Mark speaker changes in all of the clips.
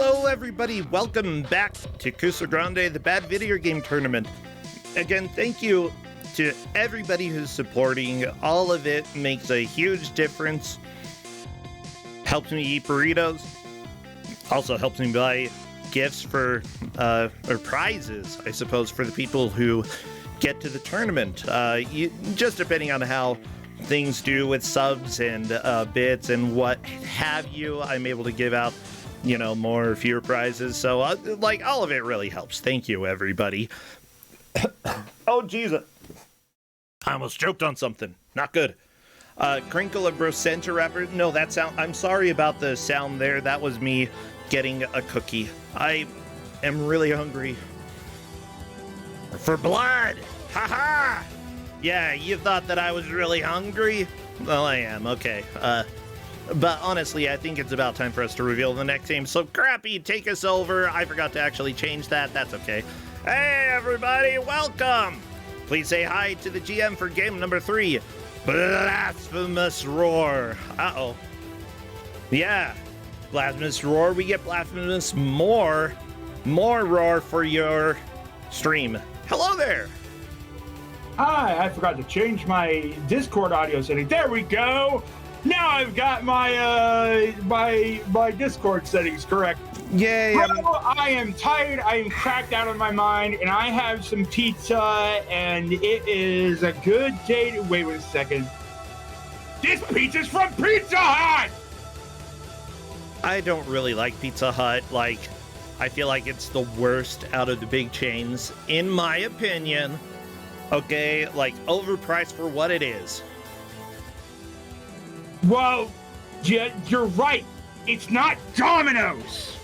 Speaker 1: Hello everybody, welcome back to Kusog7ande, the Bad Video Game Tournament. Again, thank you to everybody who's supporting. All of it makes a huge difference. Helps me eat burritos. Also helps me buy gifts for, or prizes, I suppose, for the people who get to the tournament. Just depending on how things do with subs and bits and what have you, I'm able to give out, you know, more or fewer prizes. So, like, all of it really helps. Thank you, everybody. Oh, Jesus. I almost choked on something. Not good. Crinkle of Brocenta Wrapper. No, that sound... I'm sorry about the sound there. That was me getting a cookie. I am really hungry. For blood! Haha! Yeah, you thought that I was really hungry? Well, I am. Okay. But honestly, I think it's about time for us to reveal the next game. So, Crappy, take us over. I forgot to actually change that. That's okay. Hey, everybody, welcome! Please say hi to the GM for game number 3, Blasphemous Roar. Uh-oh. Yeah, Blasphemous Roar. We get Blasphemous more roar for your stream. Hello there!
Speaker 2: Hi, I forgot to change my Discord audio setting. There we go! Now I've got my my Discord settings correct.
Speaker 1: Yay!
Speaker 2: Hello, I am tired, I am cracked out of my mind, and I have some pizza, and it is a good day to... Wait a second. This pizza's from Pizza Hut!
Speaker 1: I don't really like Pizza Hut. Like, I feel like it's the worst out of the big chains, in my opinion. Okay, like, overpriced for what it is.
Speaker 2: Well, you're right. It's not Domino's.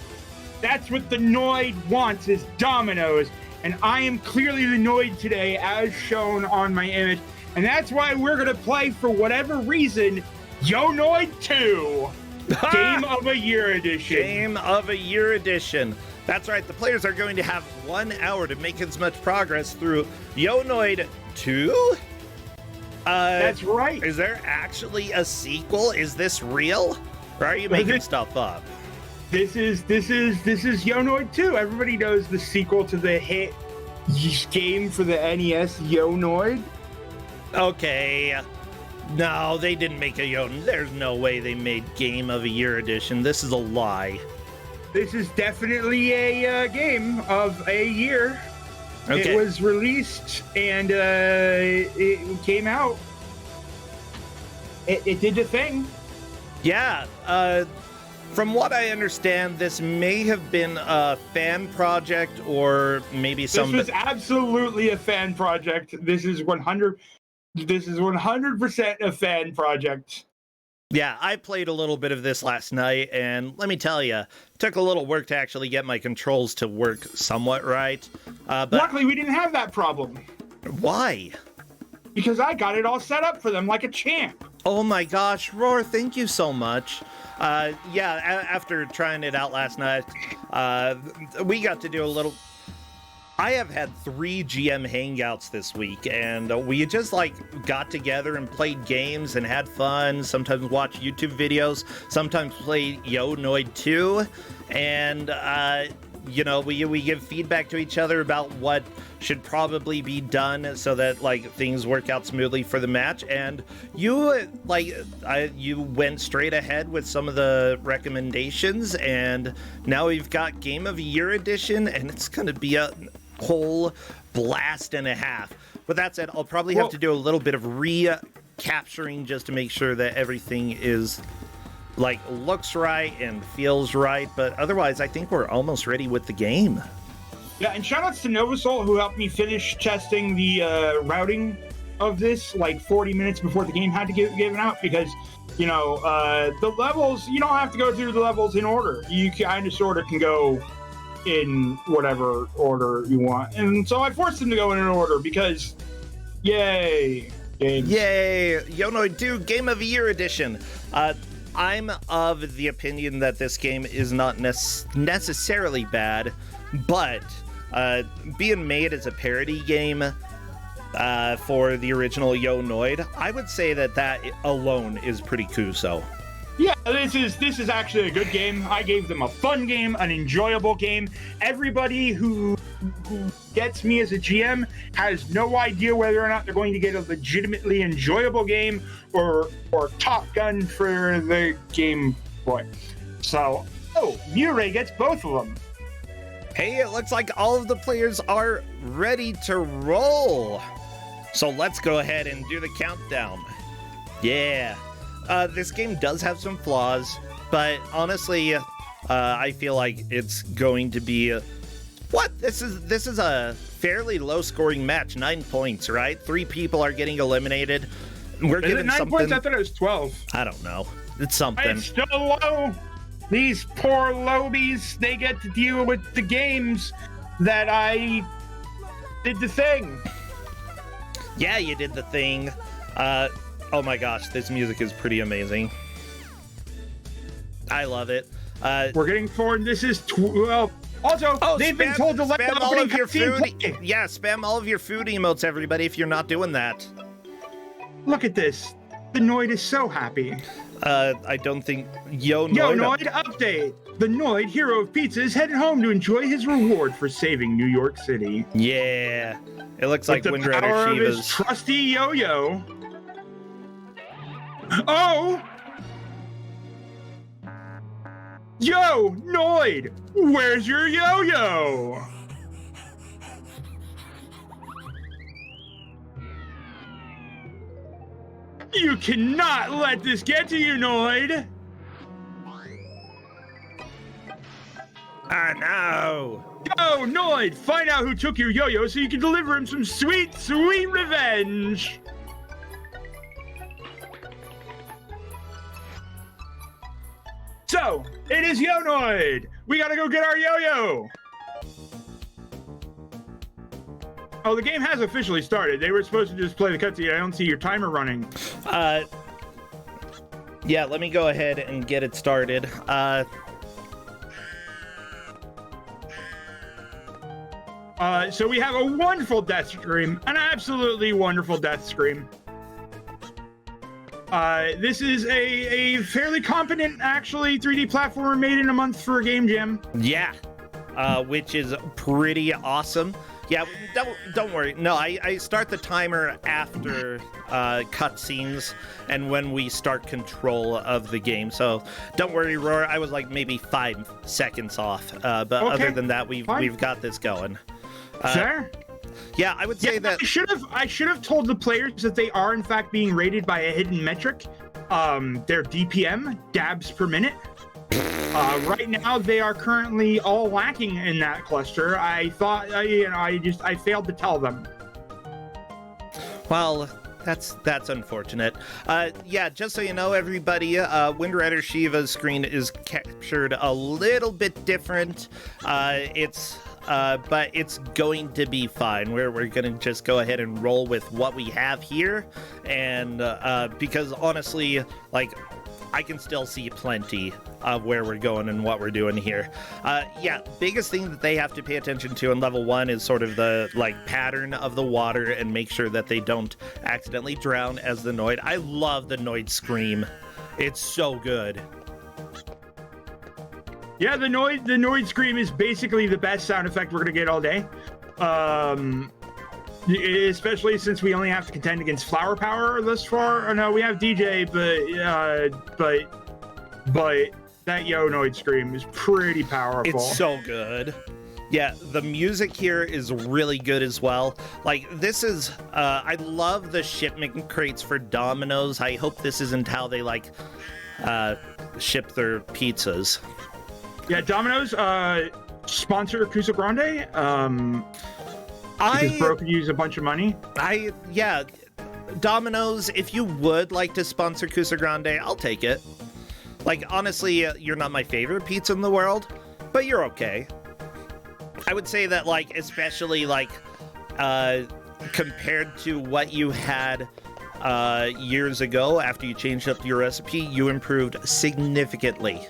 Speaker 2: That's what the Noid wants, is Domino's. And I am clearly the Noid today, as shown on my image. And that's why we're going to play, for whatever reason, Noid II. Game of a Year Edition.
Speaker 1: Game of a Year Edition. That's right, the players are going to have 1 hour to make as much progress through Noid II?
Speaker 2: That's right.
Speaker 1: Is there actually a sequel? Is this real? Or are you making stuff up?
Speaker 2: This is Noid II. Everybody knows the sequel to the hit game for the NES, Noid.
Speaker 1: Okay. No, they didn't make a There's no way they made Game of a Year Edition. This is a lie.
Speaker 2: This is definitely a game of a year. Okay. It was released and it came out. It did the thing.
Speaker 1: Yeah. From what I understand, this may have been a fan project or maybe some...
Speaker 2: This was absolutely a fan project. This is 100% a fan project.
Speaker 1: Yeah, I played a little bit of this last night, and let me tell you, it took a little work to actually get my controls to work somewhat right. But
Speaker 2: luckily, we didn't have that problem.
Speaker 1: Why?
Speaker 2: Because I got it all set up for them like a champ.
Speaker 1: Oh my gosh, Roar, thank you so much. Yeah, after trying it out last night, we got to do a little... I have had 3 GM hangouts this week, and we just, like, got together and played games and had fun, sometimes watched YouTube videos, sometimes played Noid II, and, you know, we give feedback to each other about what should probably be done so that, like, things work out smoothly for the match, and you, like, you went straight ahead with some of the recommendations, and now we've got Game of a Year Edition, and it's gonna be a whole blast and a half. With that said, I'll probably have to do a little bit of recapturing just to make sure that everything is, like, looks right and feels right, but otherwise I think we're almost ready with the game.
Speaker 2: Yeah, and shoutouts to Novasol, who helped me finish testing the routing of this like 40 minutes before the game had to get given out, because, you know, the levels, you don't have to go through the levels in order. You kind of sort of can go in whatever order you want. And so I forced them to go in an order because, yay. Games.
Speaker 1: Yay! Noid II Game of a Year Edition. I'm of the opinion that this game is not necessarily bad, but being made as a parody game for the original Noid, I would say that alone is pretty Kuso.
Speaker 2: Yeah, this is actually a good game. I gave them a fun game, an enjoyable game. Everybody who gets me as a GM has no idea whether or not they're going to get a legitimately enjoyable game or Top Gun for the Game Boy. So, Murray gets both of them.
Speaker 1: Hey, it looks like all of the players are ready to roll. So let's go ahead and do the countdown. Yeah. This game does have some flaws, but honestly, I feel like it's going to be... What? This is a fairly low-scoring match. 9 points, right? 3 people are getting eliminated. We're
Speaker 2: Is
Speaker 1: given
Speaker 2: it 9
Speaker 1: something...
Speaker 2: points? I thought it was 12.
Speaker 1: I don't know. It's something.
Speaker 2: It's still low. These poor lobies, they get to deal with the games that I did the thing.
Speaker 1: Yeah, you did the thing. Oh my gosh, this music is pretty amazing. I love it.
Speaker 2: We're getting forward. This is 12. Also, they've been told to let
Speaker 1: spam
Speaker 2: the
Speaker 1: all
Speaker 2: opening
Speaker 1: of your
Speaker 2: cutscene
Speaker 1: food.
Speaker 2: play.
Speaker 1: Yeah, spam all of your food emotes, everybody, if you're not doing that.
Speaker 2: Look at this. The Noid is so happy.
Speaker 1: I don't think... Yo,
Speaker 2: Noid update. The Noid, hero of pizza, is headed home to enjoy his reward for saving New York City.
Speaker 1: Yeah. It looks like
Speaker 2: the
Speaker 1: Wind Rider
Speaker 2: power of his
Speaker 1: Shiva's...
Speaker 2: trusty yo-yo. Oh! Yo, Noid! Where's your yo-yo? You cannot let this get to you, Noid!
Speaker 1: Ah, no!
Speaker 2: Yo, Noid! Find out who took your yo-yo so you can deliver him some sweet, sweet revenge! So, it is Yo-Noid! We gotta go get our yo-yo! Oh, the game has officially started. They were supposed to just play the cutscene. I don't see your timer running.
Speaker 1: Yeah, let me go ahead and get it started.
Speaker 2: So we have a wonderful death scream, an absolutely wonderful death scream. This is a fairly competent, actually, 3D platformer made in a month for a game jam.
Speaker 1: Yeah, which is pretty awesome. Yeah, don't worry. No, I start the timer after cutscenes and when we start control of the game. So don't worry, Roar. I was like maybe 5 seconds off. But
Speaker 2: okay,
Speaker 1: other than that, we've got this going.
Speaker 2: Sure.
Speaker 1: Yeah, I would say that
Speaker 2: I should have told the players that they are in fact being rated by a hidden metric. Their DPM, dabs per minute. Right now, they are currently all lacking in that cluster. I thought, I failed to tell them.
Speaker 1: Well, that's unfortunate. Yeah, just so you know, everybody, Wind Rider Shiva's screen is captured a little bit different. But it's going to be fine. We're going to just go ahead and roll with what we have here. And because honestly, like, I can still see plenty of where we're going and what we're doing here. Yeah, biggest thing that they have to pay attention to in level 1 is sort of the, like, pattern of the water and make sure that they don't accidentally drown as the Noid. I love the Noid scream. It's so good.
Speaker 2: Yeah, the Noid scream is basically the best sound effect we're gonna get all day. Especially since we only have to contend against Flower Power thus far. Oh, no, we have DJ, but that Yo-Noid scream is pretty powerful.
Speaker 1: It's so good. Yeah, the music here is really good as well. Like, this is, I love the shipment crates for Domino's. I hope this isn't how they, like, ship their pizzas. Yeah,
Speaker 2: Domino's, sponsor Kusog7ande. Because Bro could use a bunch of money.
Speaker 1: Yeah, Domino's, if you would like to sponsor Kusog7ande, I'll take it. Like, honestly, you're not my favorite pizza in the world, but you're okay. I would say that, like, especially, like, compared to what you had years ago after you changed up your recipe, you improved significantly.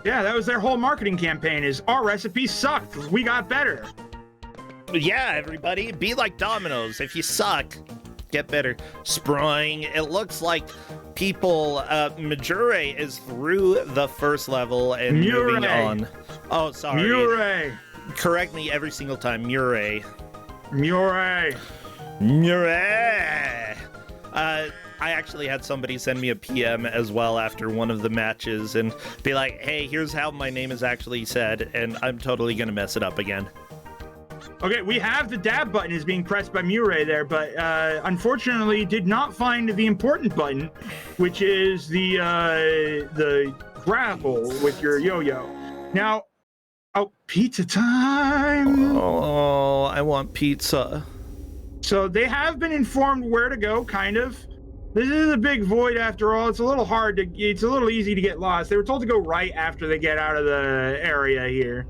Speaker 2: Yeah, that was their whole marketing campaign, is our recipe sucked. We got better.
Speaker 1: Yeah, everybody, be like Domino's. If you suck, get better. Sproing. It looks like people, Majure is through the first level and moving on. Oh, sorry.
Speaker 2: Murray.
Speaker 1: Correct me every single time. Murray.
Speaker 2: Murray.
Speaker 1: Murray. I actually had somebody send me a PM as well after one of the matches and be like, hey, here's how my name is actually said, and I'm totally going to mess it up again.
Speaker 2: Okay, we have the dab button is being pressed by Murray there, but unfortunately did not find the important button, which is the grapple with your yo-yo. Now, oh, pizza time!
Speaker 1: Oh, I want pizza.
Speaker 2: So they have been informed where to go, kind of. This is a big void after all. It's a little it's a little easy to get lost. They were told to go right after they get out of the area here.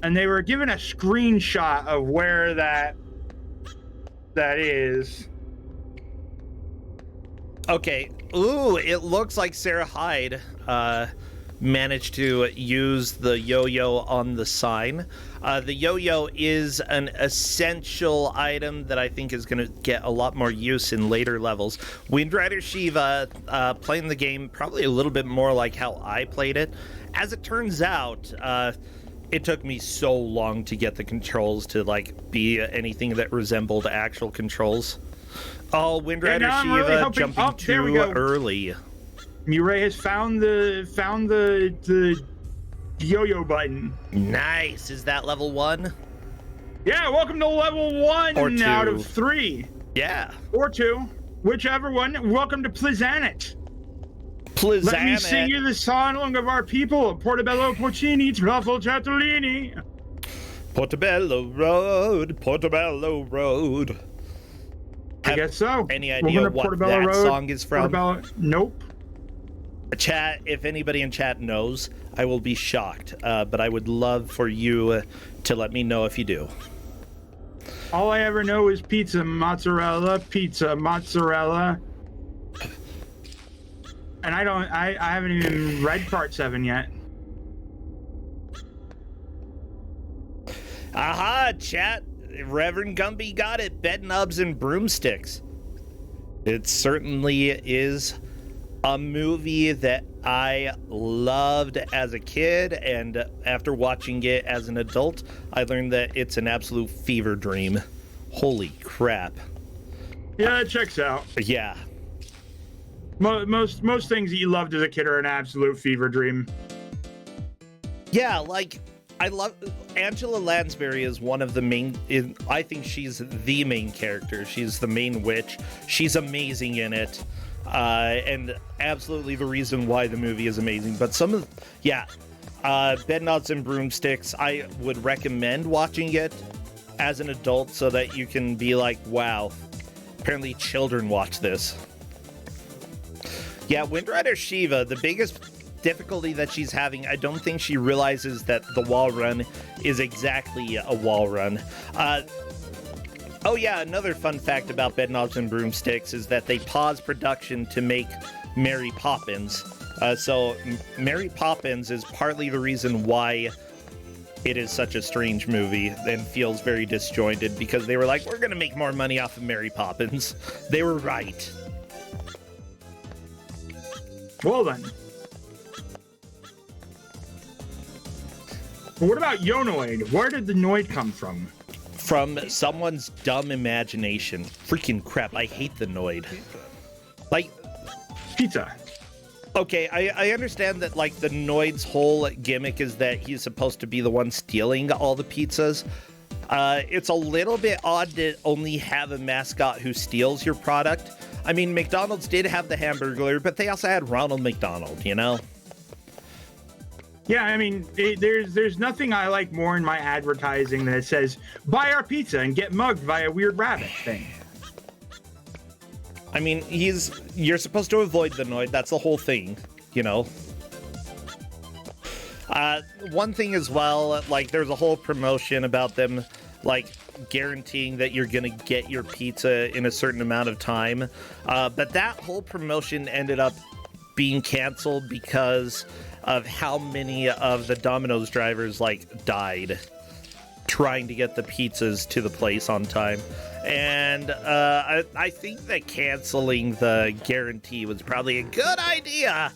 Speaker 2: And they were given a screenshot of where that is. Okay.
Speaker 1: Ooh, it looks like Sarah Hyde managed to use the yo-yo on the sign. The yo-yo is an essential item that I think is going to get a lot more use in later levels. Wind Rider Shiva playing the game probably a little bit more like how I played it. As it turns out, it took me so long to get the controls to like be anything that resembled actual controls. Oh, Wind Rider Shiva really jumping too early.
Speaker 2: Murray has found the yo-yo button.
Speaker 1: Nice. Is that level 1?
Speaker 2: Yeah, welcome to level 1
Speaker 1: or 2
Speaker 2: out of 3.
Speaker 1: Yeah.
Speaker 2: Or 2, whichever one. Welcome to Plizanet. Let me sing you the song of our people. Portobello Porcini, Truffle Chatellini.
Speaker 1: Portobello Road, Portobello Road.
Speaker 2: I guess so.
Speaker 1: Any idea what that song is from?
Speaker 2: Nope.
Speaker 1: Chat, if anybody in chat knows, I will be shocked. But I would love for you to let me know if you do.
Speaker 2: All I ever know is pizza, mozzarella. And I haven't even read part 7 yet.
Speaker 1: Aha, chat. Reverend Gumby got it. Bed knobs and broomsticks. It certainly is a movie that I loved as a kid, and after watching it as an adult, I learned that it's an absolute fever dream. Holy crap.
Speaker 2: Yeah, it checks out.
Speaker 1: Yeah.
Speaker 2: Most things that you loved as a kid are an absolute fever dream.
Speaker 1: Yeah, like, I love Angela Lansbury is one of the main. I think she's the main character. She's the main witch. She's amazing in it, and absolutely the reason why the movie is amazing. But Bed Knobs and Broomsticks, I would recommend watching it as an adult so that you can be like, wow, apparently children watch this. Yeah, Wind Rider Shiva, the biggest difficulty that she's having, I don't think she realizes that the wall run is exactly a wall run. Oh yeah, another fun fact about Bed Knobs and Broomsticks is that they paused production to make Mary Poppins. So Mary Poppins is partly the reason why it is such a strange movie and feels very disjointed, because they were like, we're going to make more money off of Mary Poppins. They were right.
Speaker 2: Well then. What about Noid? Where did the Noid come from?
Speaker 1: From someone's dumb imagination. Freaking crap, I hate the Noid. Like...
Speaker 2: Pizza.
Speaker 1: Okay, I understand that, like, the Noid's whole gimmick is that he's supposed to be the one stealing all the pizzas. It's a little bit odd to only have a mascot who steals your product. I mean, McDonald's did have the Hamburglar, but they also had Ronald McDonald, you know?
Speaker 2: Yeah, I mean, there's nothing I like more in my advertising that says, buy our pizza and get mugged by a weird rabbit thing.
Speaker 1: I mean, you're supposed to avoid the Noid, that's the whole thing, you know? One thing as well, like, there's a whole promotion about them, like, guaranteeing that you're gonna get your pizza in a certain amount of time. But that whole promotion ended up being canceled because of how many of the Domino's drivers, like, died trying to get the pizzas to the place on time. And I think that canceling the guarantee was probably a good idea.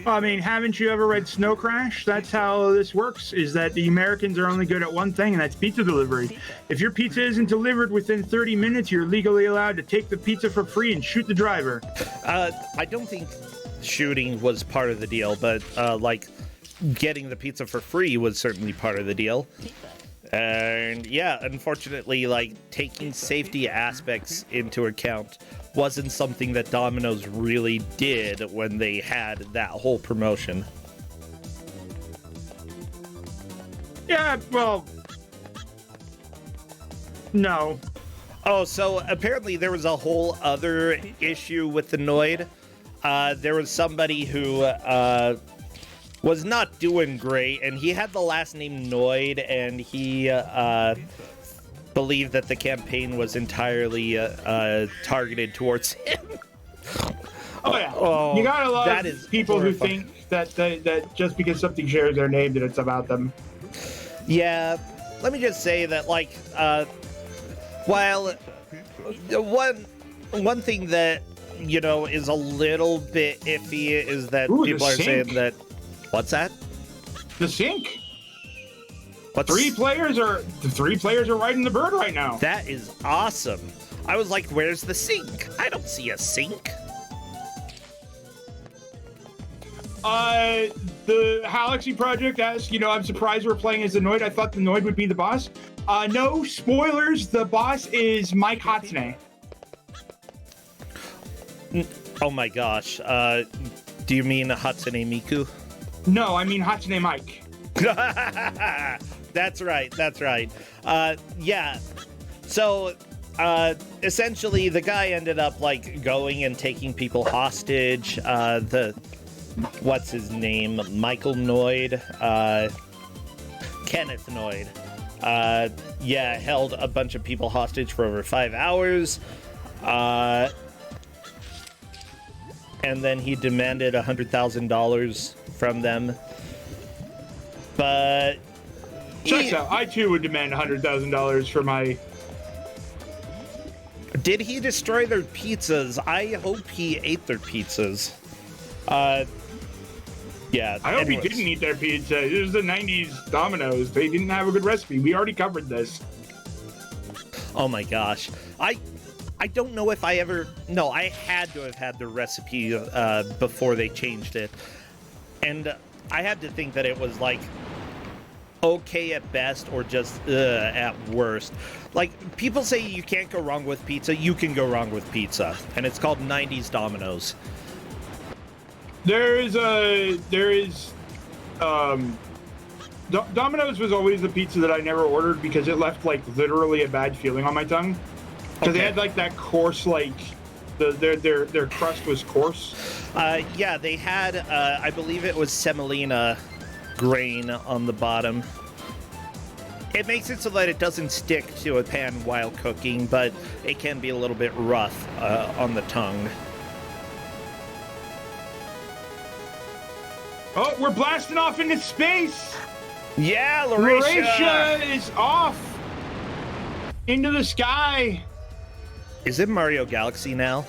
Speaker 2: I mean, haven't you ever read Snow Crash? That's how this works, is that the Americans are only good at one thing, and that's pizza delivery. If your pizza isn't delivered within 30 minutes, you're legally allowed to take the pizza for free and shoot the driver.
Speaker 1: I don't think shooting was part of the deal, but like getting the pizza for free was certainly part of the deal. And yeah, unfortunately, like taking safety aspects into account wasn't something that Domino's really did when they had that whole promotion.
Speaker 2: Yeah, well, no.
Speaker 1: Oh, so apparently there was a whole other issue with the Noid. There was somebody who was not doing great, and he had the last name Noid, and he believed that the campaign was entirely targeted towards him.
Speaker 2: Oh yeah,
Speaker 1: Oh,
Speaker 2: you gotta love
Speaker 1: that is
Speaker 2: people
Speaker 1: horrifying.
Speaker 2: who think that just because something shares their name that it's about them.
Speaker 1: Yeah, let me just say that, like, while one thing that, you know, is a little bit iffy is that
Speaker 2: Ooh,
Speaker 1: people
Speaker 2: the
Speaker 1: are saying
Speaker 2: sink.
Speaker 1: that... What's that?
Speaker 2: The sink.
Speaker 1: What's...
Speaker 2: The three players are riding the bird right now.
Speaker 1: That is awesome. I was like, where's the sink? I don't see a sink.
Speaker 2: The Galaxy Project asks, you know, I'm surprised we're playing as the Noid. I thought the Noid would be the boss. No, spoilers, the boss is Mike Hatsune.
Speaker 1: Oh my gosh. Do you mean Hatsune Miku?
Speaker 2: No, I mean Hatsune Mike.
Speaker 1: That's right. Yeah. So, essentially, the guy ended up, like, going and taking people hostage. What's his name? Michael Noid? Kenneth Noid. Yeah, held a bunch of people hostage for over 5 hours. And then he demanded $100,000 from them. But...
Speaker 2: Checks out. I, too, would demand $100,000 for my...
Speaker 1: Did he destroy their pizzas? I hope he ate their pizzas. Yeah.
Speaker 2: I hope
Speaker 1: anyways.
Speaker 2: he didn't eat their pizza. It was the 90s Domino's. They didn't have a good recipe. We already covered this.
Speaker 1: Oh my gosh. I don't know if I ever... No, I had to have had the recipe before they changed it. And I had to think that it was, like, okay at best or just at worst. Like, people say you can't go wrong with pizza. You can go wrong with pizza. And it's called 90s Domino's.
Speaker 2: Domino's was always the pizza that I never ordered because it left, like, literally a bad feeling on my tongue. Because they had, like, that coarse, like, their crust was coarse.
Speaker 1: Yeah, they had, I believe it was semolina grain on the bottom. It makes it so that it doesn't stick to a pan while cooking, but it can be a little bit rough on the tongue.
Speaker 2: Oh, we're blasting off into space!
Speaker 1: Yeah,
Speaker 2: Lauracia is off into the sky.
Speaker 1: Is it Mario Galaxy now?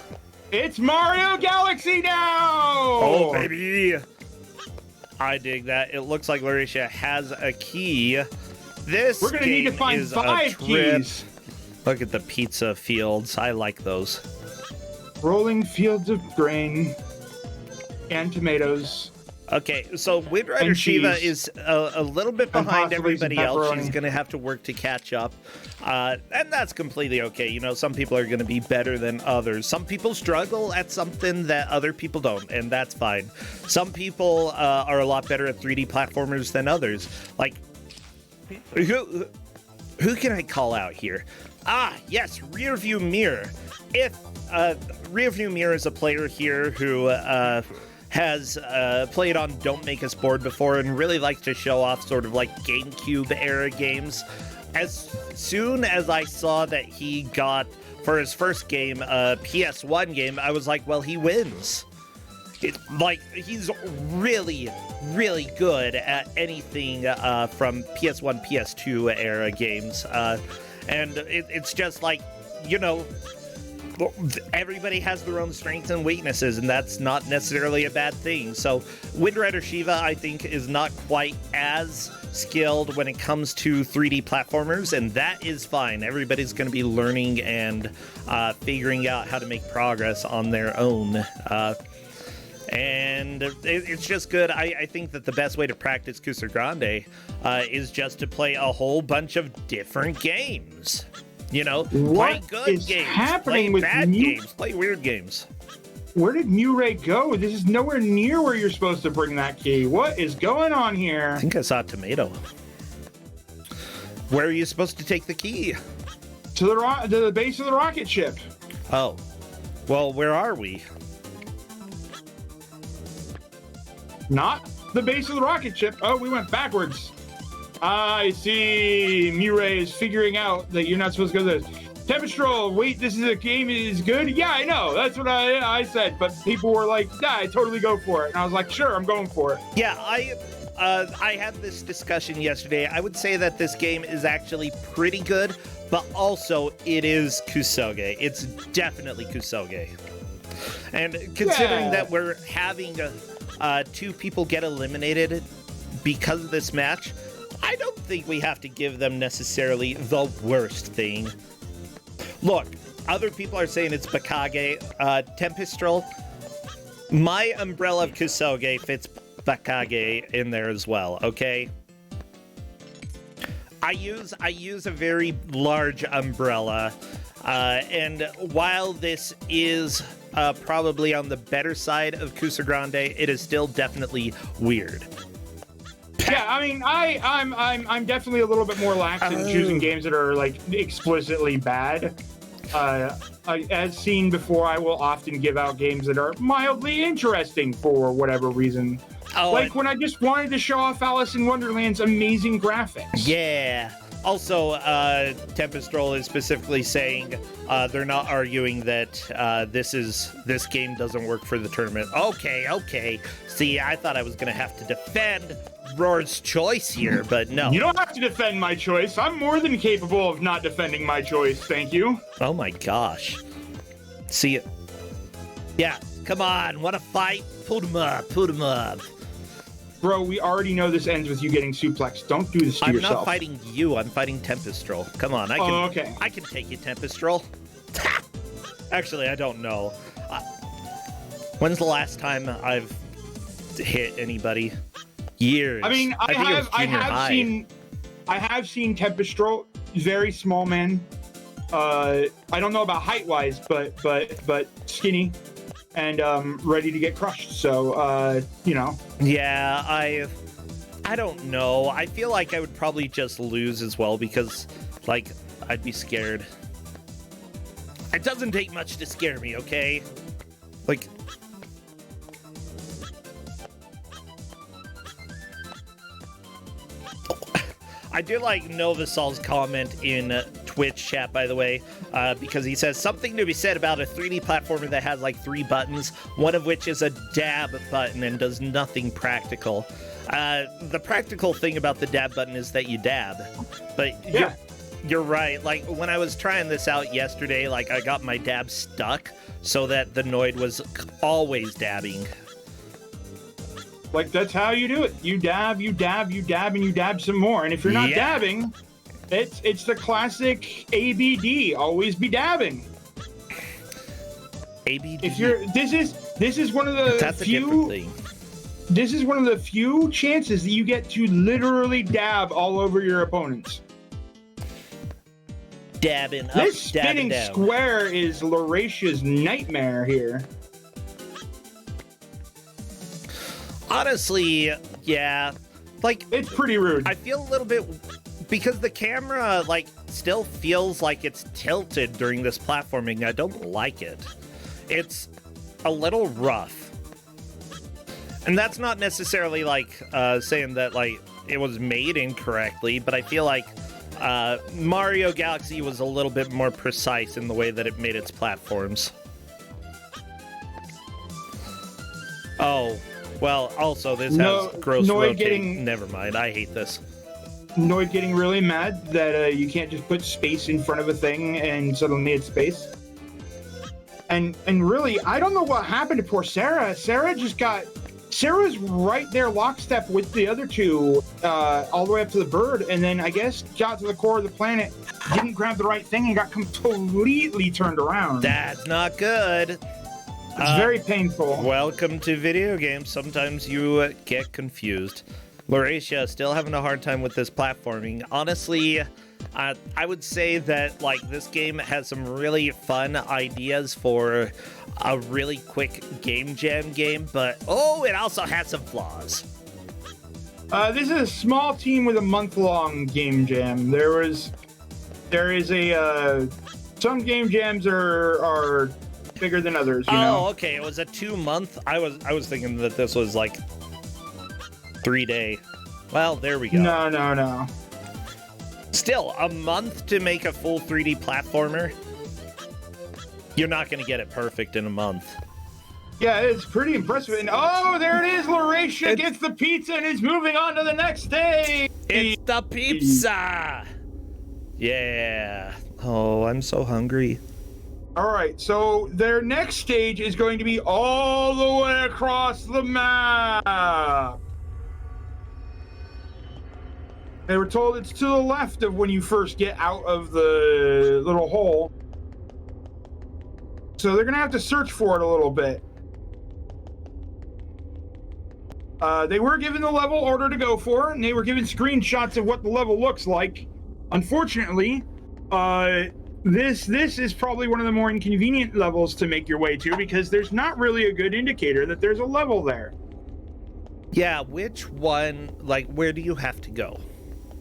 Speaker 2: It's Mario Galaxy now!
Speaker 1: Oh, baby! I dig that. It looks like Lauracia has a key.
Speaker 2: We're gonna need to find 5 keys.
Speaker 1: Look at the pizza fields. I like those.
Speaker 2: Rolling fields of grain and tomatoes.
Speaker 1: Okay, so Wind Rider
Speaker 2: And
Speaker 1: Shiva
Speaker 2: cheese.
Speaker 1: is a little bit
Speaker 2: And
Speaker 1: behind
Speaker 2: possibly some
Speaker 1: everybody else.
Speaker 2: pepperoni.
Speaker 1: She's going to have to work to catch up. And that's completely okay. You know, some people are going to be better than others. Some people struggle at something that other people don't, and that's fine. Some people are a lot better at 3D platformers than others. Like, who can I call out here? Ah, yes, Rearview Mirror. If Rearview Mirror is a player here who has played on Don't Make Us Bored before and really likes to show off sort of like GameCube era games. As soon as I saw that he got, for his first game, a PS1 game, I was like, well, he wins. He's really, really good at anything from PS1, PS2 era games. And it's just like, everybody has their own strengths and weaknesses, and that's not necessarily a bad thing. So Wind Rider Shiva, I think, is not quite as skilled when it comes to 3D platformers, and that is fine. Everybody's going to be learning and figuring out how to make progress on their own. And it's just good. I think that the best way to practice Kusog7ande is just to play a whole bunch of different games. Play good games, play bad games, play weird games.
Speaker 2: Where did Muray go? This is nowhere near where you're supposed to bring that key. What is going on here?
Speaker 1: I think I saw a tomato. Where are you supposed to take the key?
Speaker 2: To the base of the rocket ship.
Speaker 1: Oh. Well, where are we?
Speaker 2: Not the base of the rocket ship. Oh, we went backwards. I see. Muray is figuring out that you're not supposed to go to this. Tempestroll, wait, this is a game is good? Yeah, I know. That's what I said. But people were like, yeah, I totally go for it. And I was like, sure, I'm going for it.
Speaker 1: Yeah, I had this discussion yesterday. I would say that this game is actually pretty good, but also it is Kusoge. It's definitely Kusoge. And considering that we're having two people get eliminated because of this match, I don't think we have to give them necessarily the worst thing. Look, other people are saying it's Bakage. Tempestrel, my umbrella of Kusoge fits Bakage in there as well, okay? I use a very large umbrella, and while this is probably on the better side of Kusog7ande, it is still definitely weird.
Speaker 2: Yeah, I mean, I'm definitely a little bit more lax in choosing games that are like explicitly bad. As seen before, I will often give out games that are mildly interesting for whatever reason. Like when I just wanted to show off Alice in Wonderland's amazing graphics.
Speaker 1: Yeah. Also, Tempestrol is specifically saying they're not arguing that this game doesn't work for the tournament. Okay. See, I thought I was going to have to defend Roar's choice here, but no.
Speaker 2: You don't have to defend my choice. I'm more than capable of not defending my choice, thank you.
Speaker 1: Oh my gosh. See it. Yeah, come on. Want to fight? Put him up.
Speaker 2: Bro, we already know this ends with you getting suplexed. Don't do this to yourself. I'm
Speaker 1: not fighting you. I'm fighting Tempestrol. Come on. I can take you, Tempestrol. Actually, I don't know. When's the last time I've hit anybody? Years.
Speaker 2: I mean, I have seen Tempestrol, very small man. I don't know about height-wise, but skinny and ready to get crushed. So,
Speaker 1: Yeah, I don't know. I feel like I would probably just lose as well because, like, I'd be scared. It doesn't take much to scare me, okay? Like, I do like Novasol's comment in Twitch chat, by the way, because he says something to be said about a 3D platformer that has like 3 buttons, one of which is a dab button and does nothing practical. The practical thing about the dab button is that you dab, but you're right. Like when I was trying this out yesterday, like I got my dab stuck so that the Noid was always dabbing.
Speaker 2: Like, that's how you do it. You dab, and you dab some more. And if you're not dabbing, it's the classic ABD. Always be dabbing.
Speaker 1: ABD.
Speaker 2: If you're this is one of the
Speaker 1: That's
Speaker 2: few.
Speaker 1: A different thing.
Speaker 2: This is one of the few chances that you get to literally dab all over your opponents.
Speaker 1: Dabbing up,
Speaker 2: this spinning
Speaker 1: down.
Speaker 2: Square is Lauratia's nightmare here.
Speaker 1: Honestly, yeah. Like,
Speaker 2: it's pretty rude.
Speaker 1: I feel a little bit because the camera like still feels like it's tilted during this platforming. I don't like it. It's a little rough. And that's not necessarily like saying that like it was made incorrectly, but I feel like Mario Galaxy was a little bit more precise in the way that it made its platforms. Oh, well, also this has gross rotating. Never mind, I hate this.
Speaker 2: Noid getting really mad that you can't just put space in front of a thing and suddenly it's space. And really, I don't know what happened to poor Sarah. Sarah's right there lockstep with the other two, all the way up to the bird, and then I guess got to the core of the planet, didn't grab the right thing, and got completely turned around.
Speaker 1: That's not good.
Speaker 2: It's very painful.
Speaker 1: Welcome to video games. Sometimes you get confused. Lauracia still having a hard time with this platforming. Honestly, I would say that like this game has some really fun ideas for a really quick game jam game, but it also has some flaws.
Speaker 2: This is a small team with a month-long game jam. There is a some game jams are bigger than others. You know?
Speaker 1: Okay. It was a 2-month. I was thinking that this was like 3-day. Well, there we go.
Speaker 2: No.
Speaker 1: Still, a month to make a full 3D platformer. You're not going to get it perfect in a month.
Speaker 2: Yeah, it's pretty impressive. And there it is. Lauracia gets the pizza and is moving on to the next stage.
Speaker 1: It's the pizza. Yeah. Oh, I'm so hungry.
Speaker 2: All right, so their next stage is going to be all the way across the map. They were told it's to the left of when you first get out of the little hole. So they're going to have to search for it a little bit. They were given the level order to go for, and they were given screenshots of what the level looks like. Unfortunately, this is probably one of the more inconvenient levels to make your way to, because there's not really a good indicator that there's a level there.
Speaker 1: Yeah, which one, like, where do you have to go?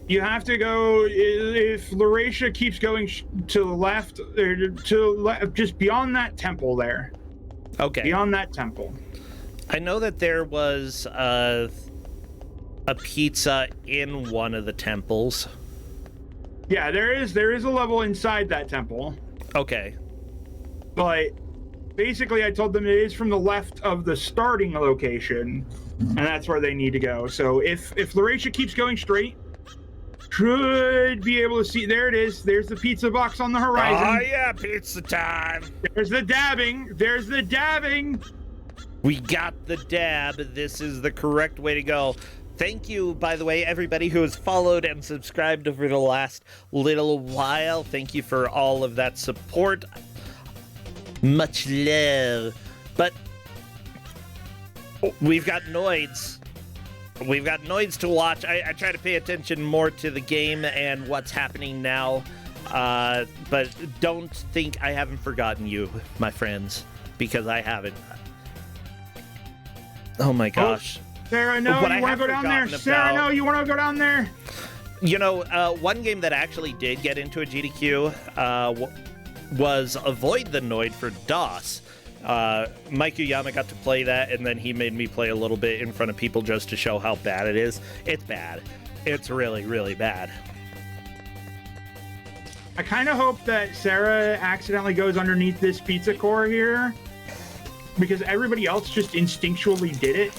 Speaker 2: You have to go, if Lauracia keeps going to the left, just beyond that temple there.
Speaker 1: Okay.
Speaker 2: Beyond that temple.
Speaker 1: I know that there was a pizza in one of the temples.
Speaker 2: Yeah, there is a level inside that temple.
Speaker 1: Okay.
Speaker 2: But basically I told them it is from the left of the starting location, and that's where they need to go. So if Lauracia keeps going straight, should be able to see. There it is. There's the pizza box on the horizon.
Speaker 1: Oh yeah, pizza time.
Speaker 2: There's the dabbing. There's the dabbing.
Speaker 1: We got the dab. This is the correct way to go. Thank you, by the way, everybody who has followed and subscribed over the last little while. Thank you for all of that support. Much love. But we've got Noids. We've got Noids to watch. I try to pay attention more to the game and what's happening now. But don't think I haven't forgotten you, my friends, because I haven't. Oh my gosh.
Speaker 2: Sarah, no, you want to go down there? Sarah, no, you want to go down there?
Speaker 1: You know, one game that actually did get into a GDQ was Avoid the Noid for DOS. Mike Uyama got to play that, and then he made me play a little bit in front of people just to show how bad it is. It's bad. It's really, really bad.
Speaker 2: I kind of hope that Sarah accidentally goes underneath this pizza core here, because everybody else just instinctually did it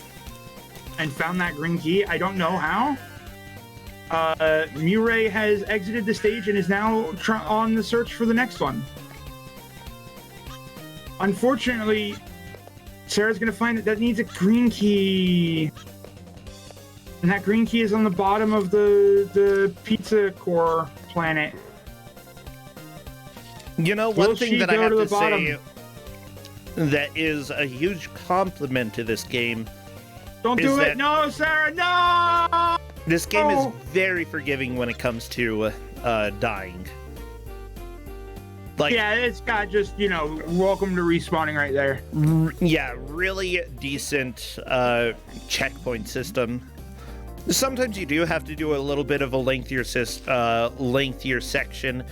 Speaker 2: and found that green key. I don't know how. Murray has exited the stage and is now on the search for the next one. Unfortunately, Sarah's going to find that needs a green key. And that green key is on the bottom of the pizza core planet.
Speaker 1: You know, one thing that I have to say that is a huge compliment to this game.
Speaker 2: Don't do it! No, Sarah, no!
Speaker 1: This game is very forgiving when it comes to dying. Like,
Speaker 2: yeah, it's got just, you know, welcome to respawning right there.
Speaker 1: Yeah, really decent checkpoint system. Sometimes you do have to do a little bit of a lengthier section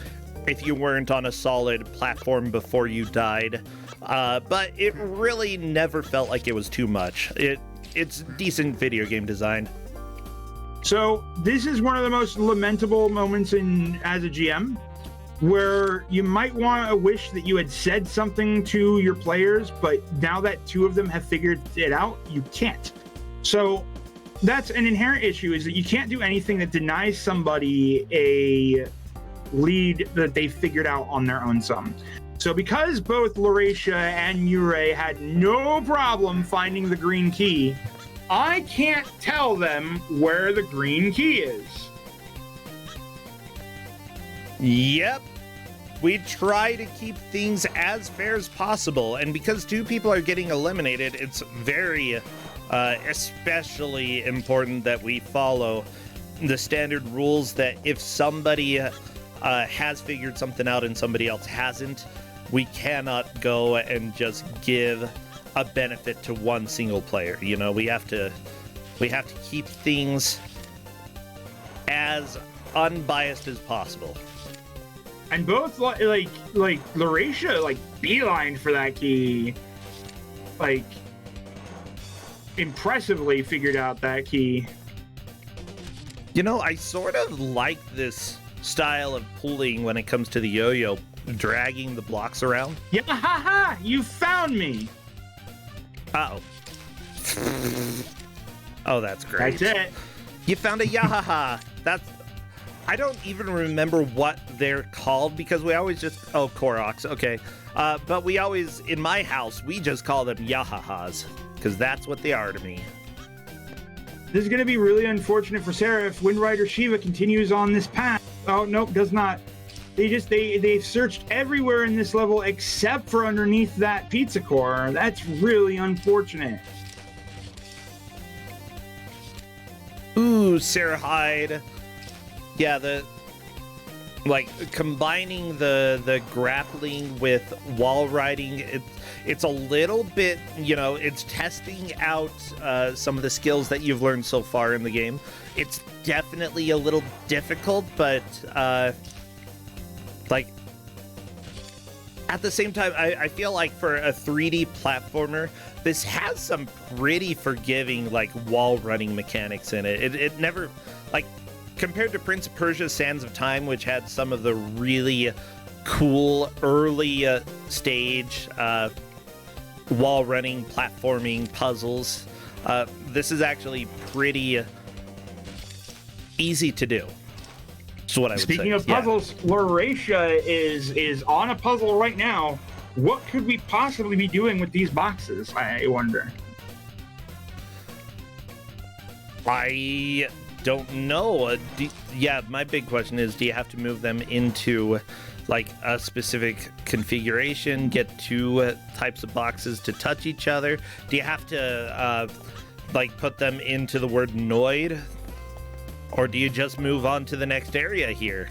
Speaker 1: if you weren't on a solid platform before you died. But it really never felt like it was too much. It's decent video game design.
Speaker 2: So this is one of the most lamentable moments as a GM, where you might want to wish that you had said something to your players, but now that two of them have figured it out, you can't. So that's an inherent issue, is that you can't do anything that denies somebody a lead that they figured out on their own sum. So because both Lauratia and Murray had no problem finding the green key, I can't tell them where the green key is.
Speaker 1: Yep. We try to keep things as fair as possible, and because 2 people are getting eliminated, it's very especially important that we follow the standard rules that if somebody has figured something out and somebody else hasn't, we cannot go and just give a benefit to one single player. You know, we have to keep things as unbiased as possible.
Speaker 2: And both like Lauratia like beelined for that key, like impressively figured out that key.
Speaker 1: You know, I sort of like this style of pulling when it comes to the yo-yo, dragging the blocks around.
Speaker 2: Yeah, ha! You found me.
Speaker 1: Uh-oh. Oh, that's great.
Speaker 2: That's it.
Speaker 1: You found a yahaha. I don't even remember what they're called because we always just... Oh, Koroks. Okay. But we always... In my house, we just call them yahahas because that's what they are to me.
Speaker 2: This is going to be really unfortunate for Sarah if Wind Rider Shiva continues on this path. Oh, nope, does not. They've searched everywhere in this level except for underneath that pizza core. That's really unfortunate.
Speaker 1: Ooh, Sarah Hyde. Yeah, combining the grappling with wall riding, it's a little bit, you know, it's testing out some of the skills that you've learned so far in the game. It's definitely a little difficult, but at the same time, I feel like for a 3D platformer, this has some pretty forgiving wall running mechanics in it. It never compared to Prince of Persia: Sands of Time, which had some of the really cool early stage wall running platforming puzzles. This is actually pretty easy to do. That's what I would say.
Speaker 2: Speaking of puzzles, yeah. Lauratia is on a puzzle right now. What could we possibly be doing with these boxes, I wonder?
Speaker 1: I don't know. My big question is, do you have to move them into a specific configuration, get 2 types of boxes to touch each other? Do you have to put them into the word Noid, or do you just move on to the next area here?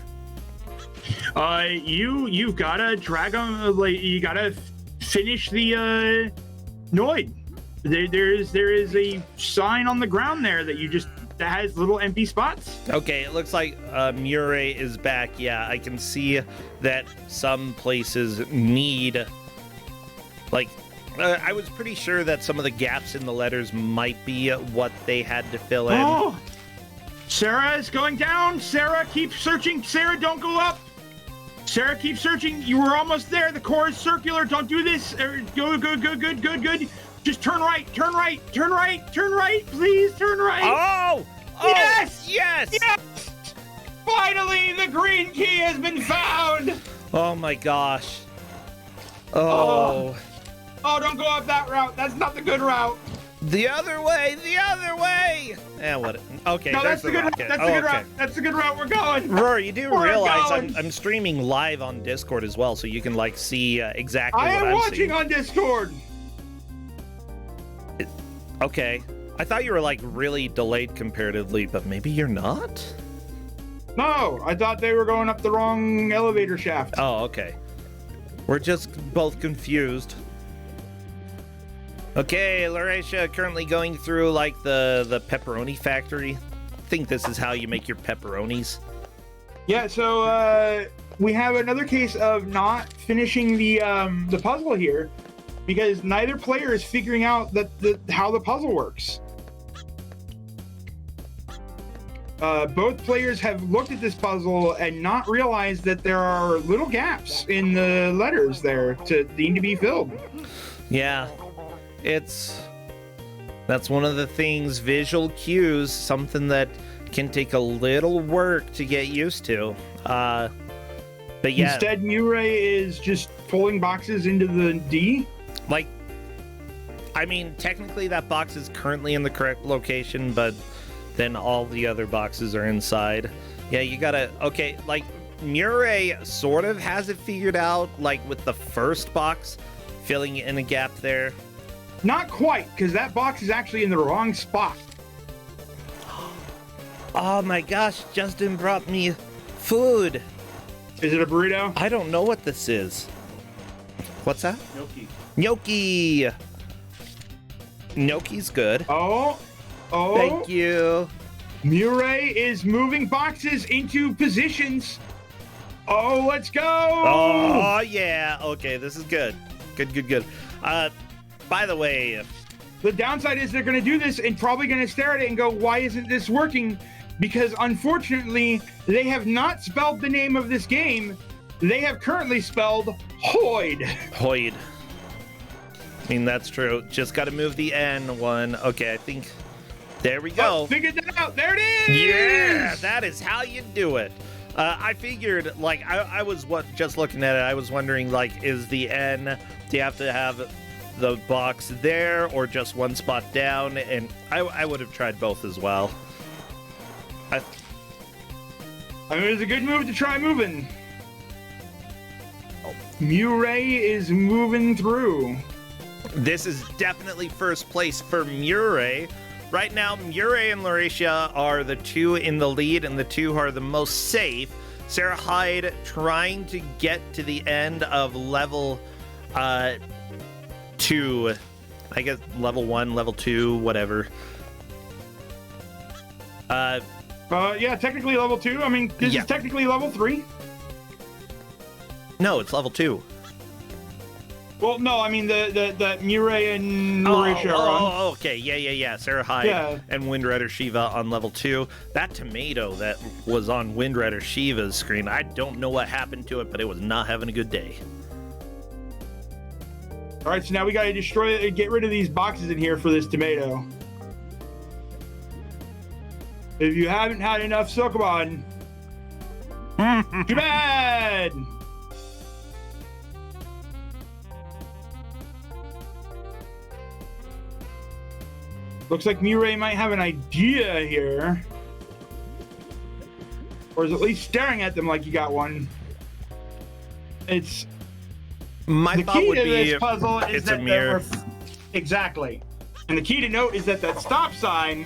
Speaker 2: You've gotta drag them. You gotta finish the Noid. There is a sign on the ground there that has little empty spots. Okay,
Speaker 1: it looks like Murray is back. Yeah, I can see that some places need I was pretty sure that some of the gaps in the letters might be what they had to fill in.
Speaker 2: Oh, Sarah is going down. Sarah, keep searching. Sarah, don't go up. Sarah, keep searching. You were almost there. The core is circular. Don't do this. Good. Just turn right. Please turn right.
Speaker 1: Oh! Yes!
Speaker 2: Finally, the green key has been found.
Speaker 1: Oh my gosh. Oh,
Speaker 2: don't go up that route. That's not the good route.
Speaker 1: The other way. And what? Okay,
Speaker 2: no, that's the good route. That's the good route. That's the good route. We're going.
Speaker 1: Rory, you do realize I'm streaming live on Discord as well, so you can see exactly what I'm seeing.
Speaker 2: I am watching on Discord.
Speaker 1: Okay. I thought you were really delayed comparatively, but maybe you're not?
Speaker 2: No, I thought they were going up the wrong elevator shaft.
Speaker 1: Oh, okay. We're just both confused. Okay, Lauratia currently going through the pepperoni factory. I think this is how you make your pepperonis.
Speaker 2: Yeah, so we have another case of not finishing the puzzle here because neither player is figuring out how the puzzle works. Both players have looked at this puzzle and not realized that there are little gaps in the letters there to need to be filled.
Speaker 1: Yeah, it's That's one of the things, visual cues, something that can take a little work to get used to. But yeah.
Speaker 2: Instead, Murray is just pulling boxes into the D?
Speaker 1: Like, I mean, technically that box is currently in the correct location, but then all the other boxes are inside. Yeah, you gotta, okay, like, Murray sort of has it figured out, like with the first box, filling in a gap there.
Speaker 2: Not quite, because that box is actually in the wrong spot.
Speaker 1: Oh my gosh, Justin brought me food.
Speaker 2: Is it a burrito?
Speaker 1: I don't know what this is. What's that?
Speaker 3: Gnocchi.
Speaker 1: Gnocchi. Gnocchi's good.
Speaker 2: Oh.
Speaker 1: Thank you.
Speaker 2: Murray is moving boxes into positions. Oh, let's go.
Speaker 1: Oh, yeah. Okay, this is good. Good. By the way,
Speaker 2: the downside is they're going to do this and probably going to stare at it and go, why isn't this working? Because unfortunately, they have not spelled the name of this game. They have currently spelled Hoid.
Speaker 1: Hoid. I mean, that's true. Just got to move the N one. Okay, I think... There we go.
Speaker 2: Oh, figured that out. There it is.
Speaker 1: Yeah, that is how you do it. I figured, like, I was just looking at it. I was wondering, like, is the N, do you have to have the box there or just one spot down? And I would have tried both as well.
Speaker 2: I mean, it's a good move to try moving. Murray is moving through.
Speaker 1: This is definitely first place for Murray. Right now, Murray and Lauracia are the two in the lead, and the two who are the most safe. Sarah Hyde trying to get to the end of level 2. I guess level 1, level 2, whatever.
Speaker 2: Yeah, technically level 2. I mean, this is technically level 3.
Speaker 1: No, it's level 2.
Speaker 2: Well, no, I mean the Murray and Lauracia are on.
Speaker 1: Oh, okay, yeah. Sarah Hyde and Windrider Shiva on level 2. That tomato that was on Windrider Shiva's screen, I don't know what happened to it, but it was not having a good day.
Speaker 2: All right, so now we got to get rid of these boxes in here for this tomato. If you haven't had enough Sokoban, too bad. Looks like Murray might have an idea here. Or is at least staring at them like you got one. It's...
Speaker 1: My
Speaker 2: the
Speaker 1: thought
Speaker 2: key
Speaker 1: would
Speaker 2: to
Speaker 1: be
Speaker 2: this puzzle is
Speaker 1: it's
Speaker 2: that
Speaker 1: a mirror.
Speaker 2: Exactly. And the key to note is that that stop sign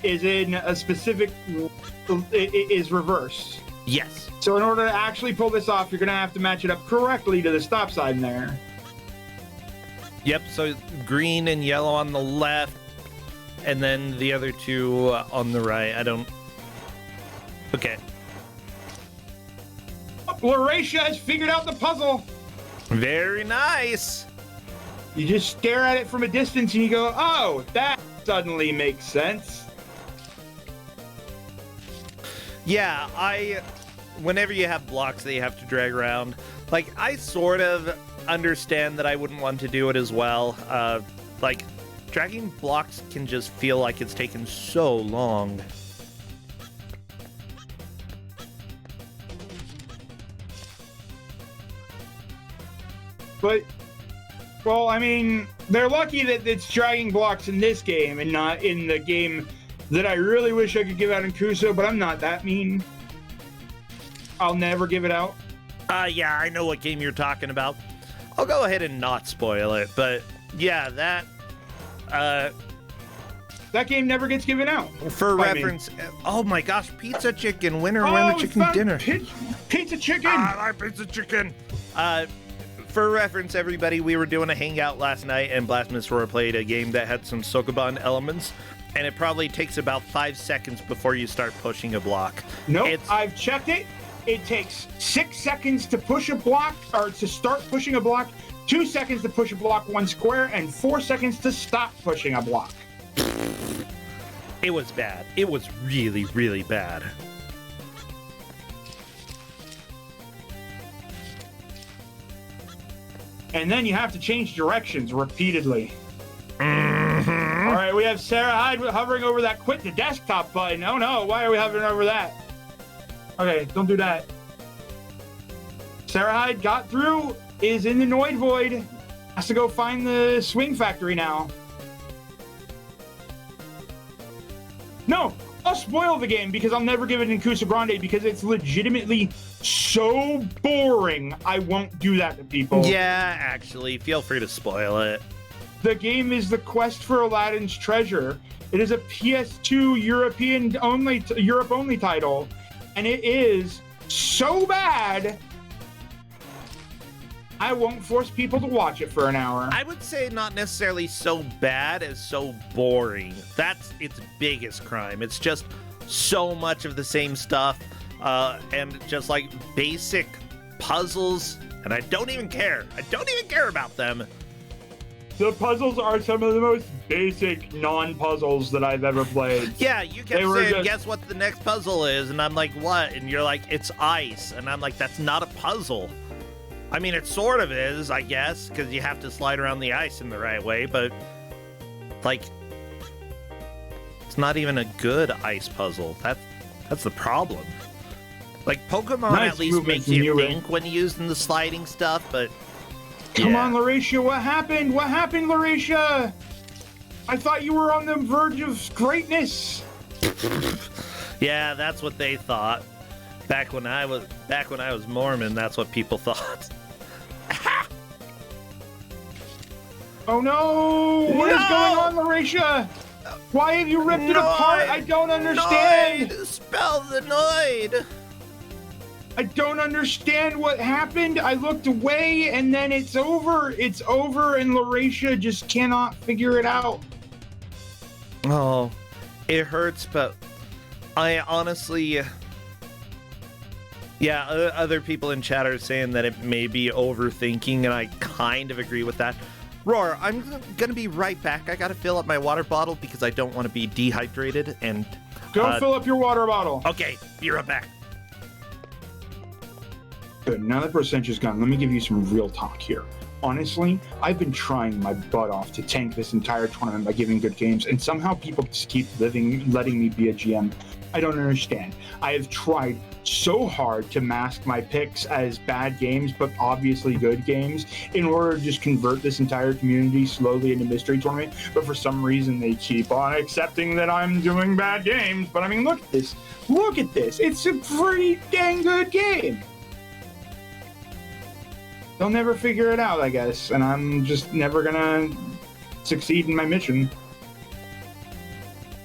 Speaker 2: is in a specific... is reversed.
Speaker 1: Yes.
Speaker 2: So in order to actually pull this off, you're going to have to match it up correctly to the stop sign there.
Speaker 1: Yep, so green and yellow on the left, and then the other two on the right. I don't... Okay.
Speaker 2: Lauracia has figured out the puzzle.
Speaker 1: Very nice.
Speaker 2: You just stare at it from a distance and you go, oh, that suddenly makes sense.
Speaker 1: Yeah, whenever you have blocks that you have to drag around, like, I sort of understand that I wouldn't want to do it as well. Like, dragging blocks can just feel like it's taken so long.
Speaker 2: But, well, I mean, they're lucky that it's dragging blocks in this game and not in the game that I really wish I could give out in Kuso, but I'm not that mean. I'll never give it out.
Speaker 1: Yeah, I know what game you're talking about. I'll go ahead and not spoil it, but yeah, that
Speaker 2: game never gets given out.
Speaker 1: For reference, oh my gosh, Pizza Chicken, winner winner chicken dinner.
Speaker 2: Pizza Chicken!
Speaker 1: I like Pizza Chicken! For reference, everybody, we were doing a hangout last night, and Blasphemous Roar played a game that had some Sokoban elements, and it probably takes about 5 seconds before you start pushing a block.
Speaker 2: Nope, I've checked it. It takes 6 seconds to push a block, or to start pushing a block, 2 seconds to push a block 1 square, and 4 seconds to stop pushing a block.
Speaker 1: It was bad. It was really, really bad.
Speaker 2: And then you have to change directions repeatedly. All we have Sarah Hyde hovering over that quit the desktop button. Oh no, why are we hovering over that? Okay, don't do that. Sarah Hyde got through, is in the Noid Void. Has to go find the swing factory now. No, I'll spoil the game because I'll never give it in Kusog7ande because it's legitimately so boring. I won't do that to people.
Speaker 1: Yeah, actually, feel free to spoil it.
Speaker 2: The game is the quest for Aladdin's treasure. It is a PS2 Europe only title, and it is so bad I won't force people to watch it for an hour.
Speaker 1: I would say not necessarily so bad as so boring. That's its biggest crime. It's just so much of the same stuff, and just like basic puzzles, and I don't even care. I don't even care about them.
Speaker 2: The puzzles are some of the most basic non-puzzles that I've ever played.
Speaker 1: Yeah, you kept saying, guess what the next puzzle is? And I'm like, what? And you're like, it's ice. And I'm like, that's not a puzzle. I mean, it sort of is, I guess, because you have to slide around the ice in the right way, but, like, it's not even a good ice puzzle. That's the problem. Like, Pokemon
Speaker 2: Nice
Speaker 1: at least makes you
Speaker 2: movement,
Speaker 1: think when using the sliding stuff, but...
Speaker 2: Come
Speaker 1: yeah.
Speaker 2: on, Lauracia, what happened? What happened, Lauracia? I thought you were on the verge of greatness.
Speaker 1: Yeah, that's what they thought. Back when I was Mormon, that's what people thought.
Speaker 2: Oh no! What is going on, Lauracia? Why have you ripped it apart? I don't understand.
Speaker 1: Noid! Spell the Noid!
Speaker 2: I don't understand what happened. I looked away and then it's over. It's over and Lauracia just cannot figure it out.
Speaker 1: Oh, it hurts, but I honestly... Yeah, other people in chat are saying that it may be overthinking, and I kind of agree with that. Roar, I'm gonna be right back. I gotta fill up my water bottle because I don't want to be dehydrated, and...
Speaker 2: Go fill up your water bottle.
Speaker 1: Okay, be right back.
Speaker 2: Good, now that percentage is gone, let me give you some real talk here. Honestly, I've been trying my butt off to tank this entire tournament by giving good games, and somehow people just keep letting me be a GM. I don't understand. I have tried so hard to mask my picks as bad games, but obviously good games, in order to just convert this entire community slowly into mystery tournament. But for some reason, they keep on accepting that I'm doing bad games. But I mean, look at this. Look at this. It's a pretty dang good game. They'll never figure it out, I guess, and I'm just never gonna succeed in my mission.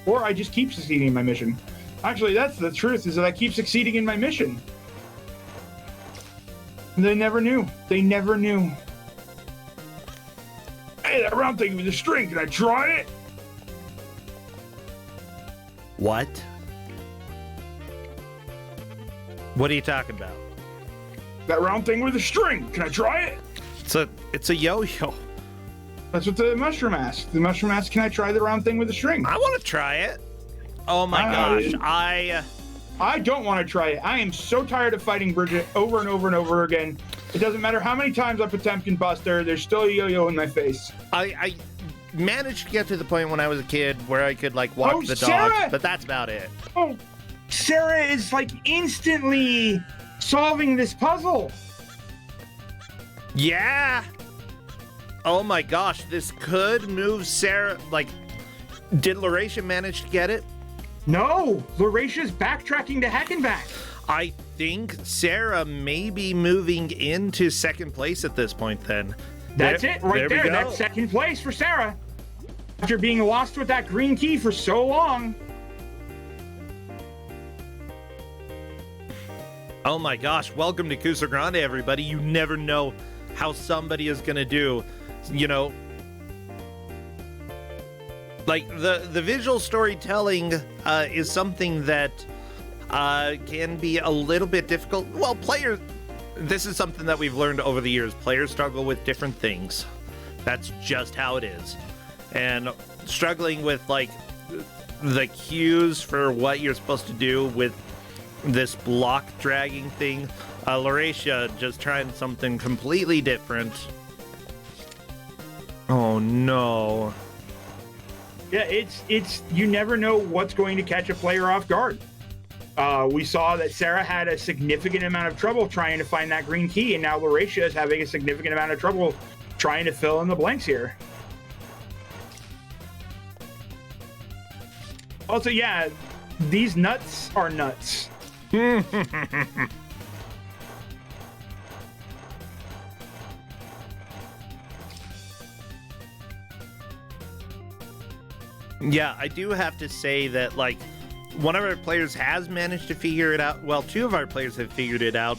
Speaker 2: Or I just keep succeeding in my mission. Actually, that's the truth, is that I keep succeeding in my mission. They never knew. They never knew. Hey, that round thing with the string, can I try it?
Speaker 1: What? What are you talking about?
Speaker 2: That round thing with the string, can I try it?
Speaker 1: It's a yo-yo.
Speaker 2: That's what the mushroom asked. The mushroom asked, can I try the round thing with the string?
Speaker 1: I want to try it. Oh my gosh,
Speaker 2: I don't want to try it. I am so tired of fighting Bridget over and over and over again. It doesn't matter how many times I attempt and bust her, there's still a yo-yo in my face.
Speaker 1: I managed to get to the point when I was a kid where I could, like, walk the dog, but that's about it.
Speaker 2: Oh, Sarah is, like, instantly solving this puzzle.
Speaker 1: Yeah. Oh my gosh, this could move Sarah. Like, did Lauracia manage to get it?
Speaker 2: No, Lauracia's backtracking to heck and back.
Speaker 1: I think Sarah may be moving into second place at this point then.
Speaker 2: That's it right there. That's second place for Sarah. After being lost with that green key for so long.
Speaker 1: Oh my gosh, welcome to Kusog7ande, everybody. You never know how somebody is gonna do, you know. Like, the visual storytelling is something that can be a little bit difficult. Well, this is something that we've learned over the years. Players struggle with different things. That's just how it is. And struggling with, like, the cues for what you're supposed to do with this block dragging thing. Lauracia just trying something completely different. Oh no.
Speaker 2: Yeah, it's you never know what's going to catch a player off guard. We saw that Sarah had a significant amount of trouble trying to find that green key, and now Lauracia is having a significant amount of trouble trying to fill in the blanks here. Also, yeah, these nuts are nuts.
Speaker 1: Yeah, I do have to say that, like, one of our players has managed to figure it out. Well, two of our players have figured it out.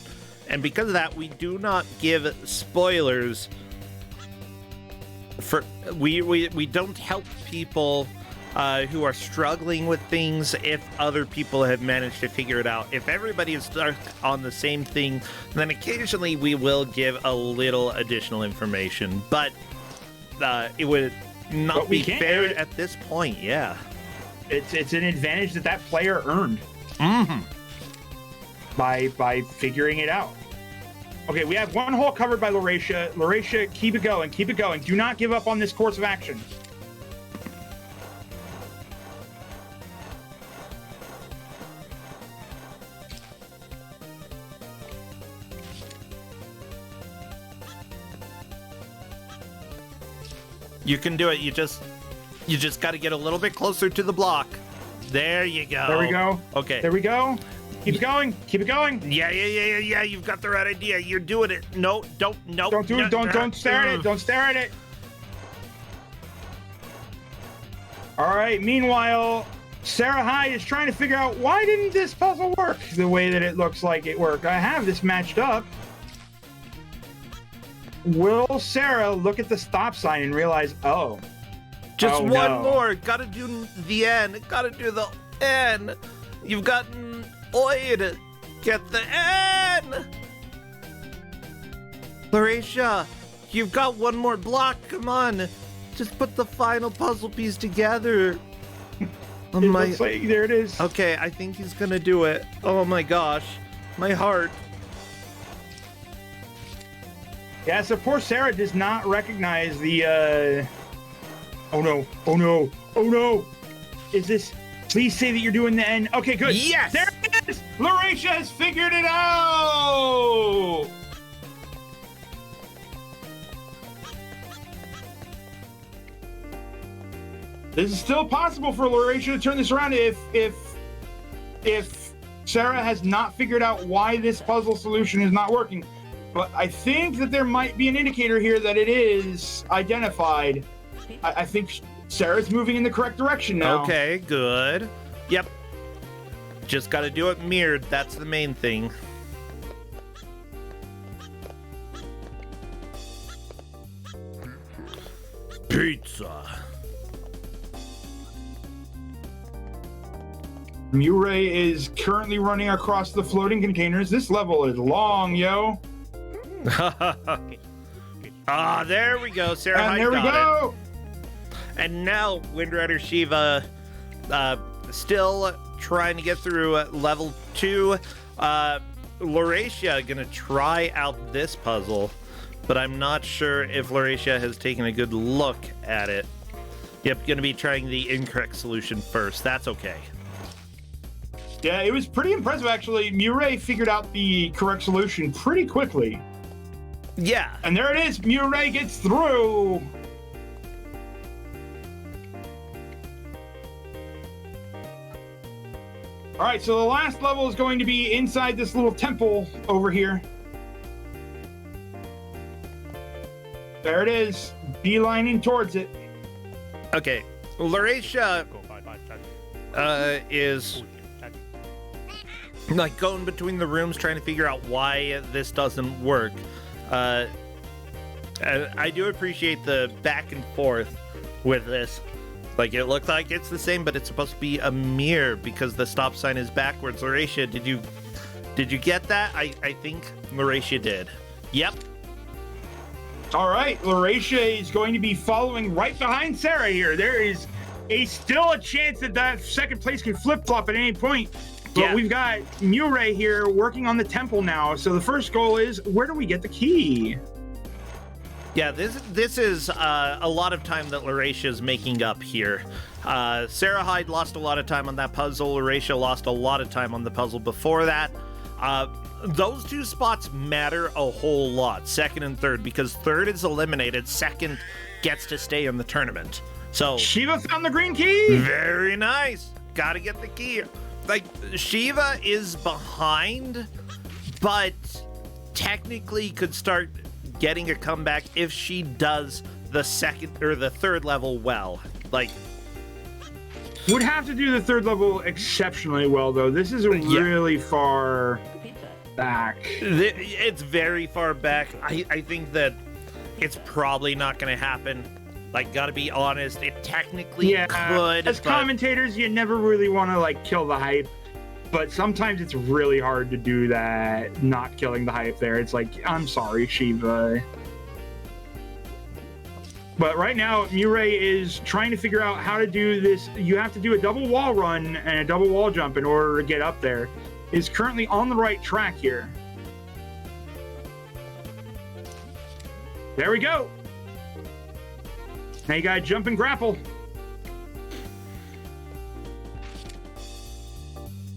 Speaker 1: And because of that, we do not give spoilers. We don't help people who are struggling with things if other people have managed to figure it out. If everybody is stuck on the same thing, then occasionally we will give a little additional information. But it would not be fair at this point. Yeah,
Speaker 2: it's an advantage that that player earned by figuring it out. Okay, we have one hole covered by Lauracia. Lauracia, keep it going, keep it going. Do not give up on this course of action.
Speaker 1: You can do it. You just got to get a little bit closer to the block. There you go.
Speaker 2: There we go.
Speaker 1: Okay.
Speaker 2: There we go. Keep it going. Keep it going.
Speaker 1: Yeah. You've got the right idea. You're doing it. No, don't
Speaker 2: do it. Don't stare at it. Don't stare at it. All right. Meanwhile, Sarah High is trying to figure out why didn't this puzzle work the way that it looks like it worked. I have this matched up. Will Sarah look at the stop sign and realize,
Speaker 1: just one more. Gotta do the N. Gotta do the N. You've gotten Noid. Get the N. Lauracia, you've got one more block. Come on. Just put the final puzzle piece together.
Speaker 2: Oh my. Looks like, there it is.
Speaker 1: Okay, I think he's gonna do it. Oh my gosh. My heart.
Speaker 2: Yeah, so poor Sarah does not recognize the, oh no. Is this, please say that you're doing the N. Okay, good.
Speaker 1: Yes!
Speaker 2: There it is! Lauracia has figured it out! This is still possible for Lauracia to turn this around if Sarah has not figured out why this puzzle solution is not working. But I think that there might be an indicator here that it is identified. I think Sarah's moving in the correct direction now.
Speaker 1: Okay, good. Yep. Just got to do it mirrored. That's the main thing. Pizza.
Speaker 2: Murray is currently running across the floating containers. This level is long, yo.
Speaker 1: There we go. Sarah
Speaker 2: and there we go.
Speaker 1: And now Windrider Shiva still trying to get through level 2. Lauracia gonna try out this puzzle, but I'm not sure if Lauracia has taken a good look at it. Yep, gonna be trying the incorrect solution first. That's okay.
Speaker 2: Yeah, it was pretty impressive, actually. Murray figured out the correct solution pretty quickly.
Speaker 1: Yeah.
Speaker 2: And there it is. Murray gets through. All right, so the last level is going to be inside this little temple over here. There it is. Beelining towards it.
Speaker 1: Okay. Lauracia is like going between the rooms trying to figure out why this doesn't work. I do appreciate the back and forth with this. Like, it looked like it's the same, but it's supposed to be a mirror because the stop sign is backwards. Lauracia, did you get that? I think Lauracia did. Yep.
Speaker 2: All right, Lauracia is going to be following right behind Sarah here. There is still a chance that that second place can flip-flop at any point. But we've got Murray here working on the temple now. So the first goal is, where do we get the key?
Speaker 1: Yeah, this is a lot of time that Lauracia is making up here. Sarah Hyde lost a lot of time on that puzzle. Lauracia lost a lot of time on the puzzle before that. Those two spots matter a whole lot, second and third, because third is eliminated, second gets to stay in the tournament. So
Speaker 2: Shiva found the green key.
Speaker 1: Very nice. Gotta get the key. Like, Shiva is behind, but technically could start getting a comeback if she does the second or the third level well. Like,
Speaker 2: would have to do the third level exceptionally well, though. This is really far back.
Speaker 1: It's very far back. I think that it's probably not going to happen. Like, gotta be honest, it technically could.
Speaker 2: As commentators, you never really want to, like, kill the hype. But sometimes it's really hard to do that, not killing the hype there. It's like, I'm sorry, Shiva. But right now, Murray is trying to figure out how to do this. You have to do a double wall run and a double wall jump in order to get up there. Is currently on the right track here. There we go. Now you gotta jump and grapple.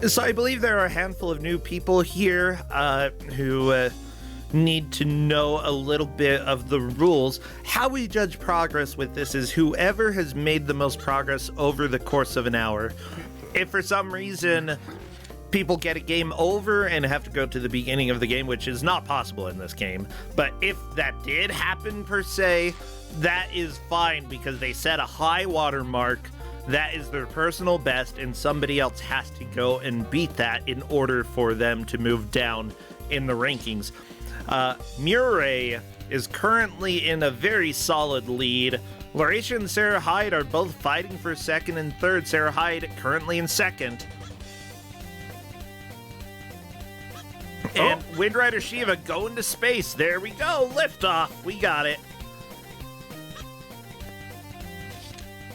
Speaker 1: So I believe there are a handful of new people here who need to know a little bit of the rules. How we judge progress with this is whoever has made the most progress over the course of an hour. If for some reason people get a game over and have to go to the beginning of the game, which is not possible in this game, but if that did happen per se, that is fine because they set a high water mark. That is their personal best, and somebody else has to go and beat that in order for them to move down in the rankings. Murray is currently in a very solid lead. Lauracia and Sarah Hyde are both fighting for second and third. Sarah Hyde currently in second. And Windrider Shiva going to space. There we go. Liftoff. We got it.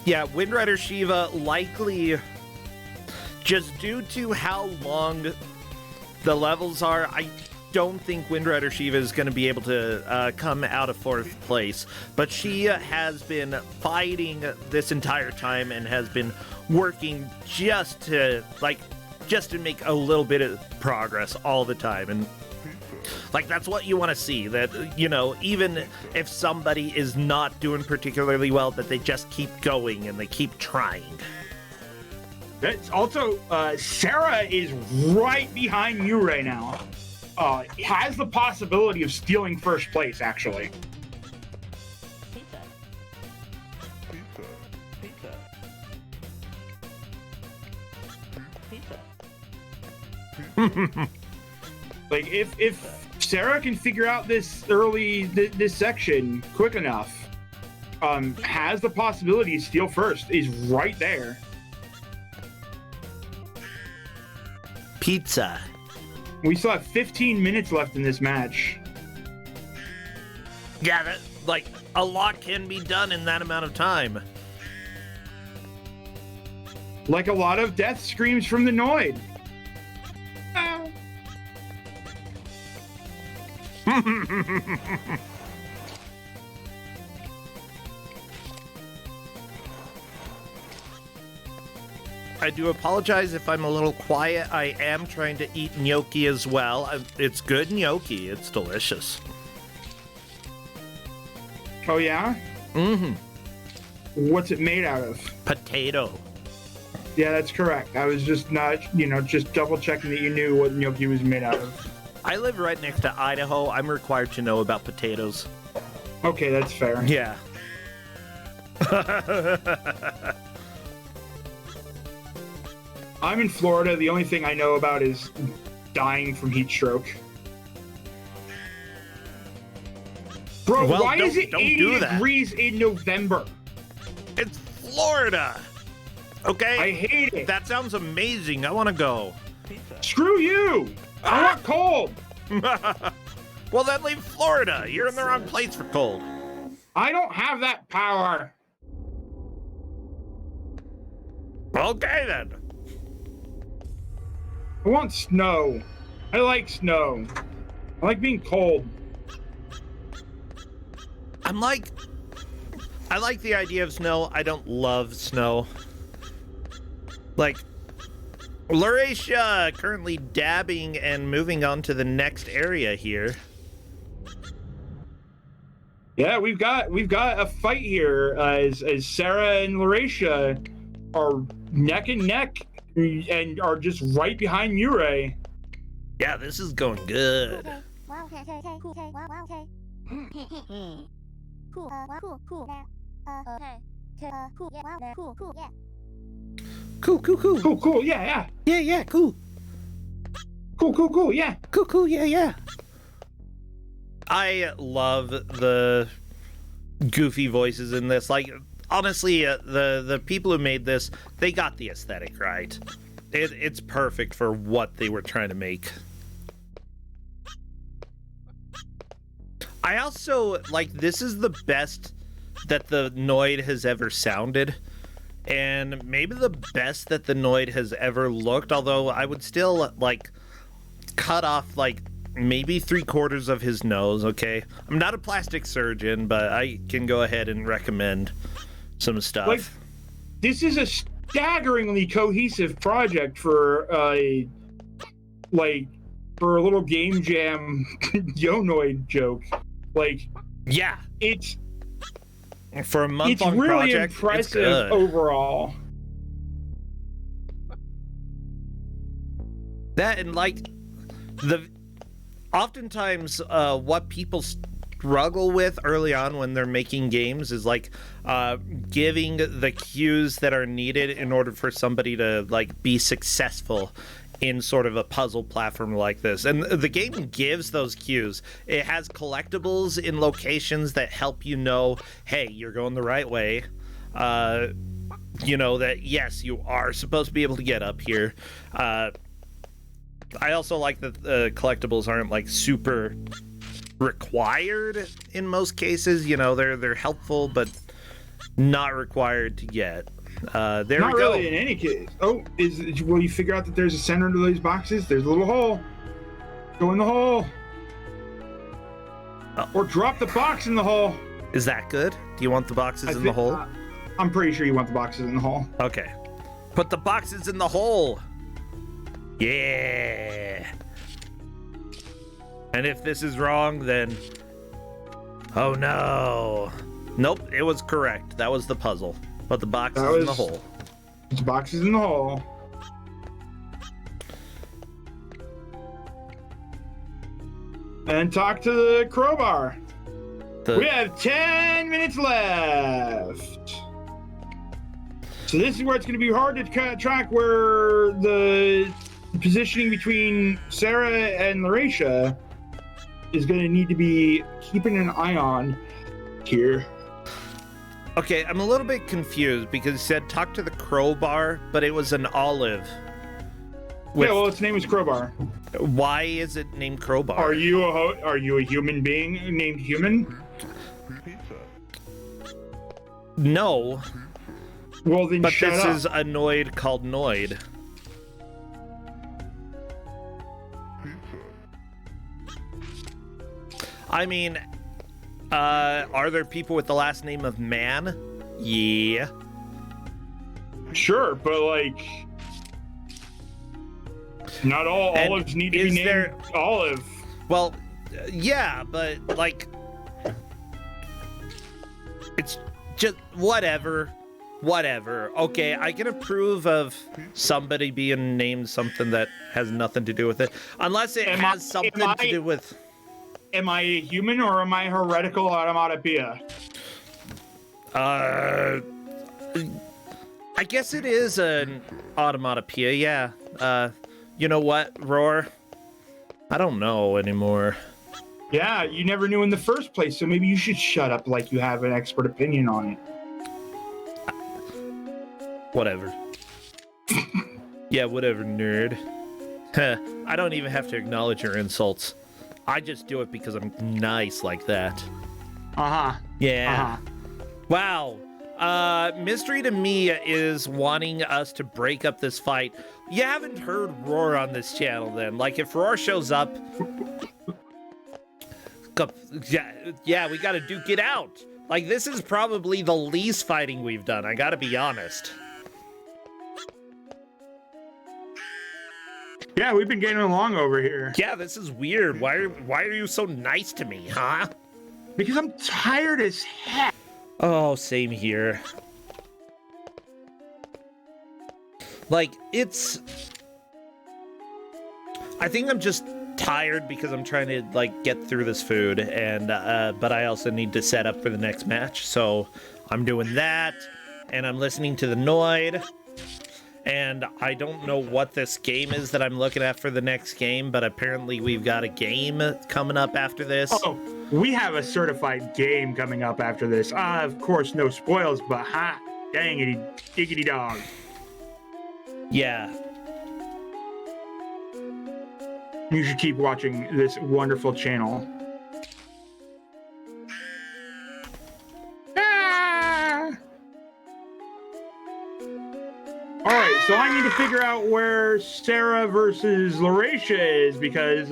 Speaker 1: Yeah, Windrider Shiva likely, just due to how long the levels are, I don't think Windrider Shiva is going to be able to come out of fourth place. But she has been fighting this entire time and has been working just to make a little bit of progress all the time. And like, that's what you want to see, that, you know, even if somebody is not doing particularly well, that they just keep going and they keep trying.
Speaker 2: That's also, Sarah is right behind you right now. Has the possibility of stealing first place, actually. Like, if Sarah can figure out this this section quick enough, has the possibility to steal first, is right there.
Speaker 1: Pizza.
Speaker 2: We still have 15 minutes left in this match.
Speaker 1: Yeah, that, like, a lot can be done in that amount of time.
Speaker 2: Like a lot of death screams from the Noid.
Speaker 1: I do apologize if I'm a little quiet. I am trying to eat gnocchi as well. It's good gnocchi. It's delicious.
Speaker 2: Oh, yeah?
Speaker 1: Mm-hmm.
Speaker 2: What's it made out of?
Speaker 1: Potato.
Speaker 2: Yeah, that's correct. I was just not, just double checking that you knew what gnocchi was made out of.
Speaker 1: I live right next to Idaho. I'm required to know about potatoes.
Speaker 2: Okay, that's fair.
Speaker 1: Yeah.
Speaker 2: I'm in Florida. The only thing I know about is dying from heat stroke. Bro,
Speaker 1: well,
Speaker 2: why is it 80 degrees in November?
Speaker 1: It's Florida. Okay?
Speaker 2: I hate it.
Speaker 1: That sounds amazing. I want to go.
Speaker 2: Screw you. I want cold.
Speaker 1: Well, then leave Florida. You're in the wrong place for cold.
Speaker 2: I don't have that power.
Speaker 1: Okay, then.
Speaker 2: I want snow. I like snow. I like being cold.
Speaker 1: I like the idea of snow. I don't love snow. Like, Laurasia currently dabbing and moving on to the next area here.
Speaker 2: Yeah, we've got a fight here as Sarah and Laurasia are neck and neck and are just right behind Murray.
Speaker 1: Yeah, this is going good.
Speaker 2: Cool, yeah.
Speaker 1: Yeah, cool.
Speaker 2: Cool, yeah.
Speaker 1: Cool, yeah. I love the goofy voices in this. Like, honestly, the people who made this, they got the aesthetic right. It's perfect for what they were trying to make. I also, like, this is the best that the Noid has ever sounded. And maybe the best that the Noid has ever looked, although I would still, like, cut off, like, maybe 3/4 of his nose, okay? I'm not a plastic surgeon, but I can go ahead and recommend some stuff.
Speaker 2: Like, this is a staggeringly cohesive project for, for a little game jam Yonoid joke. Like,
Speaker 1: yeah.
Speaker 2: It's
Speaker 1: for a month-long
Speaker 2: really
Speaker 1: project,
Speaker 2: impressive
Speaker 1: it's good.
Speaker 2: overall.
Speaker 1: That and, like, oftentimes what people struggle with early on when they're making games is, like, giving the cues that are needed in order for somebody to, like, be successful in sort of a puzzle platform like this. And the game gives those cues. It has collectibles in locations that help you know, hey, you're going the right way. You know that, yes, you are supposed to be able to get up here. I also like that the collectibles aren't, like, super required in most cases. You know, they're helpful, but not required to get. There
Speaker 2: Not
Speaker 1: we go.
Speaker 2: really in any case. Oh, will you figure out that there's a center to those boxes? There's a little hole. Go in the hole. Or drop the box in the hole.
Speaker 1: Is that good? Do you want the boxes in the hole?
Speaker 2: I'm pretty sure you want the boxes in the hole.
Speaker 1: Okay. Put the boxes in the hole. Yeah. And if this is wrong, then... oh, no. Nope, it was correct. That was the puzzle. Put the boxes in the hole.
Speaker 2: The boxes in the hole. And talk to the crowbar. We have 10 minutes left. So this is where it's going to be hard to track where the positioning between Sarah and Laurasia is going to need to be keeping an eye on here.
Speaker 1: Okay, I'm a little bit confused because it said talk to the crowbar, but it was an olive.
Speaker 2: Yeah, well, its name is Crowbar.
Speaker 1: Why is it named Crowbar?
Speaker 2: Are you a human being named Human?
Speaker 1: No.
Speaker 2: Well, then
Speaker 1: but
Speaker 2: shut
Speaker 1: this
Speaker 2: up.
Speaker 1: is a Noid called Noid. I mean, are there people with the last name of Man? Yeah.
Speaker 2: Sure, but, like, not all
Speaker 1: And
Speaker 2: olives need to be named Olive.
Speaker 1: Well, yeah, but, like, it's just whatever. Okay, I can approve of somebody being named something that has nothing to do with it, unless it has something to do with...
Speaker 2: Am I a human or am I heretical automatopoeia?
Speaker 1: I guess it is an automatopoeia, yeah. You know what, Roar? I don't know anymore.
Speaker 2: Yeah, you never knew in the first place, so maybe you should shut up like you have an expert opinion on it.
Speaker 1: Whatever. Yeah, whatever, nerd. I don't even have to acknowledge your insults. I just do it because I'm nice like that.
Speaker 2: Uh-huh.
Speaker 1: Yeah. Wow. Mystery to me is wanting us to break up this fight. You haven't heard Roar on this channel then. Like, if Roar shows up, Yeah, we gotta duke it out. Like, this is probably the least fighting we've done, I gotta be honest.
Speaker 2: Yeah, we've been getting along over here.
Speaker 1: Yeah, this is weird. Why are you so nice to me, huh?
Speaker 2: Because I'm tired as heck.
Speaker 1: Oh, same here. Like, I think I'm just tired because I'm trying to, like, get through this food, and, but I also need to set up for the next match, so I'm doing that, and I'm listening to the Noid, and I don't know what this game is that I'm looking at for the next game, but apparently we've got a game coming up after this.
Speaker 2: Oh, we have a certified game coming up after this. Of course, no spoils, but ha, dangity, diggity dog.
Speaker 1: Yeah.
Speaker 2: You should keep watching this wonderful channel. Ah! All right, so I need to figure out where Sarah versus Lauracia is because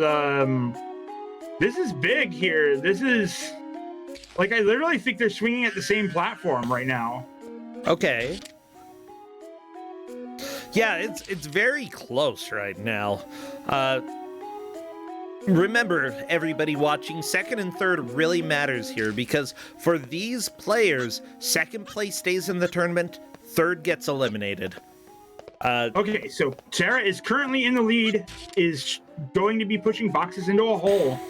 Speaker 2: this is big here. This is like I literally think they're swinging at the same platform right now.
Speaker 1: Okay. Yeah, it's very close right now. Remember, everybody watching, second and third really matters here because for these players, second place stays in the tournament, third gets eliminated.
Speaker 2: Okay, so Sarah is currently in the lead, is going to be pushing boxes into a hole.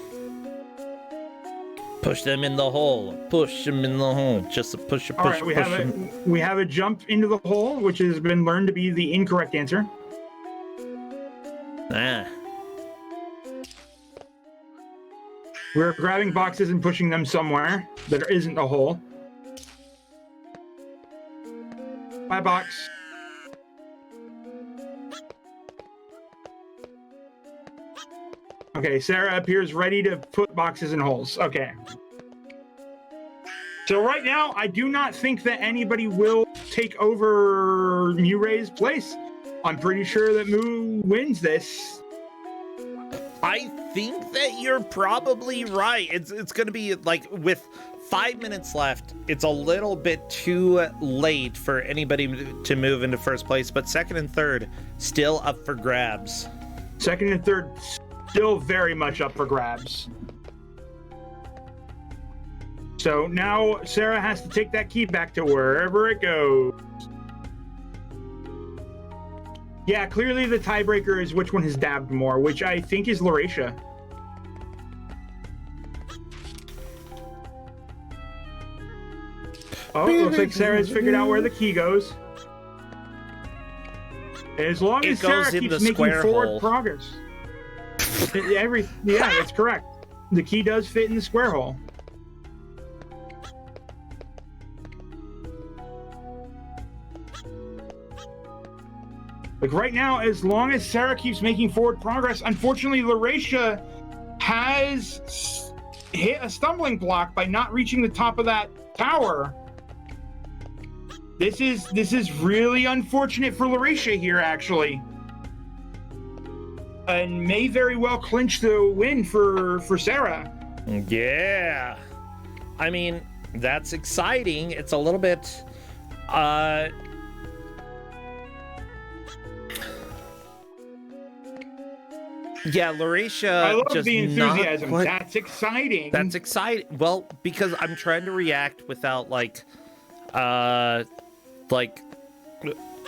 Speaker 1: Push them in the hole. Push them in the hole. Just a push.
Speaker 2: All right, we have a jump into the hole, which has been learned to be the incorrect answer.
Speaker 1: Ah.
Speaker 2: We're grabbing boxes and pushing them somewhere that isn't a hole. Bye, box. Okay, Sarah appears ready to put boxes in holes. Okay. So right now, I do not think that anybody will take over Murray's place. I'm pretty sure that Moo wins this.
Speaker 1: I think that you're probably right. It's going to be like with 5 minutes left. It's a little bit too late for anybody to move into first place, but second and third still up for grabs.
Speaker 2: Second and third still very much up for grabs. So now Sarah has to take that key back to wherever it goes. Yeah, clearly the tiebreaker is which one has dabbed more, which I think is Lauracia. Oh, looks like Sarah's figured out where the key goes. As long as Sarah keeps making forward progress. Yeah, that's correct. The key does fit in the square hole. Like right now, as long as Sarah keeps making forward progress, unfortunately, Lauracia has hit a stumbling block by not reaching the top of that tower. This is really unfortunate for Lauracia here, actually, and may very well clinch the win for Sarah.
Speaker 1: Yeah, I mean that's exciting. It's a little bit, yeah, Lauracia.
Speaker 2: I love
Speaker 1: just
Speaker 2: the enthusiasm. That's exciting.
Speaker 1: That's exciting. Well, because I'm trying to react without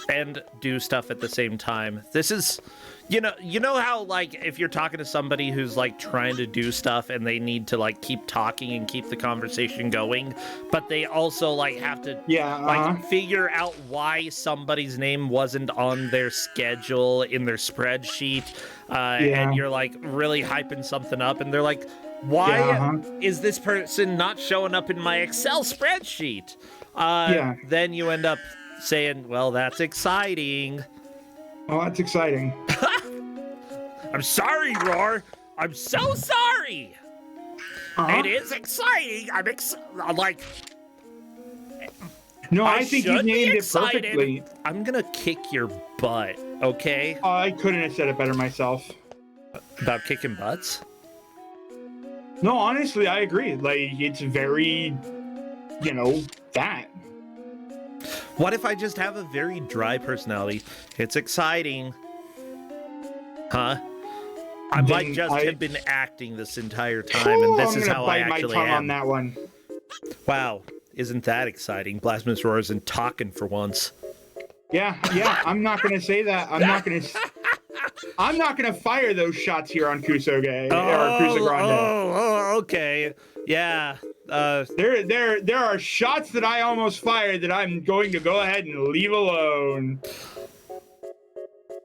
Speaker 1: and do stuff at the same time. This is, you know how like if you're talking to somebody who's like trying to do stuff and they need to like keep talking and keep the conversation going, but they also like have to like figure out why somebody's name wasn't on their schedule in their spreadsheet, and you're like really hyping something up and they're like, why is this person not showing up in my Excel spreadsheet? Then you end up saying, well, that's exciting.
Speaker 2: Oh, that's exciting.
Speaker 1: I'm sorry, Roar. I'm so sorry. It is exciting. I'm like...
Speaker 2: No, I think you named it perfectly.
Speaker 1: I'm gonna kick your butt, okay?
Speaker 2: I couldn't have said it better myself.
Speaker 1: About kicking butts?
Speaker 2: No, honestly, I agree. Like, it's very, that.
Speaker 1: What if I just have a very dry personality? It's exciting. Huh? I might just have been acting this entire time, and this is how I actually
Speaker 2: am. I'm gonna bite my tongue
Speaker 1: am.
Speaker 2: on that one.
Speaker 1: Wow, isn't that exciting? Blasphemous Roar isn't talking for once.
Speaker 2: Yeah, I'm not gonna say that. I'm not gonna fire those shots here on Kusog7ande or Kusog7ande.
Speaker 1: Oh, okay. Yeah.
Speaker 2: There are shots that I almost fired that I'm going to go ahead and leave alone.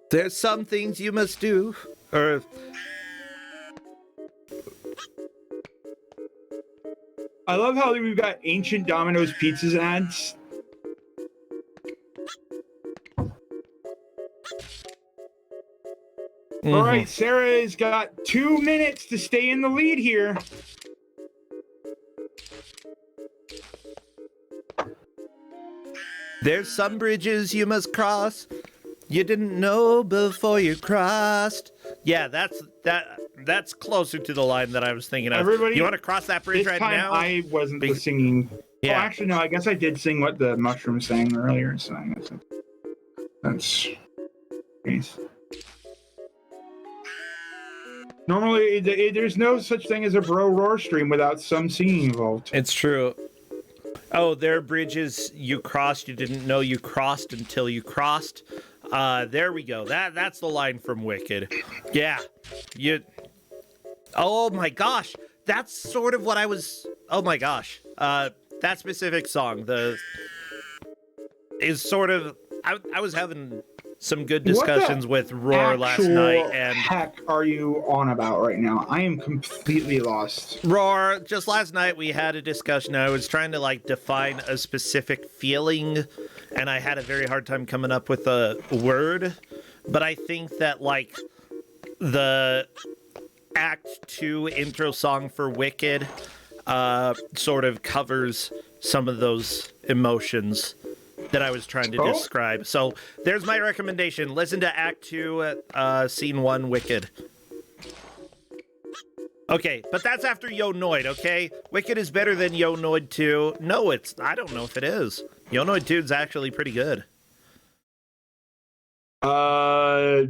Speaker 1: There's some things you must do, or
Speaker 2: I love how we've got ancient Domino's pizzas ads. Mm-hmm. All right, Sarah's got 2 minutes to stay in the lead here.
Speaker 1: There's some bridges you must cross you didn't know before you crossed. Yeah, that's closer to the line that I was thinking of.
Speaker 2: Everybody,
Speaker 1: you want to cross that bridge right now?
Speaker 2: I wasn't singing. Yeah. Oh, actually, no. I guess I did sing what the mushroom sang earlier. So I guess that's nice. Normally, there's no such thing as a bro roar stream without some singing involved.
Speaker 1: It's true. Oh, there are bridges you crossed you didn't know you crossed until you crossed. There we go. That's the line from Wicked. Yeah. Oh my gosh. That's sort of what I was. Oh my gosh. That specific song is sort of. I was having some good discussions with Roar last night. And
Speaker 2: heck are you on about right now? I am completely lost.
Speaker 1: Roar, just last night we had a discussion. I was trying to define a specific feeling, and I had a very hard time coming up with a word. But I think that the Act 2 intro song for Wicked sort of covers some of those emotions that I was trying to describe. So there's my recommendation. Listen to Act 2, Scene 1, Wicked. Okay, but that's after Yo Noid, okay? Wicked is better than Yo Noid 2. No, I don't know if it is. Yo Noid 2 is actually pretty good.
Speaker 2: No.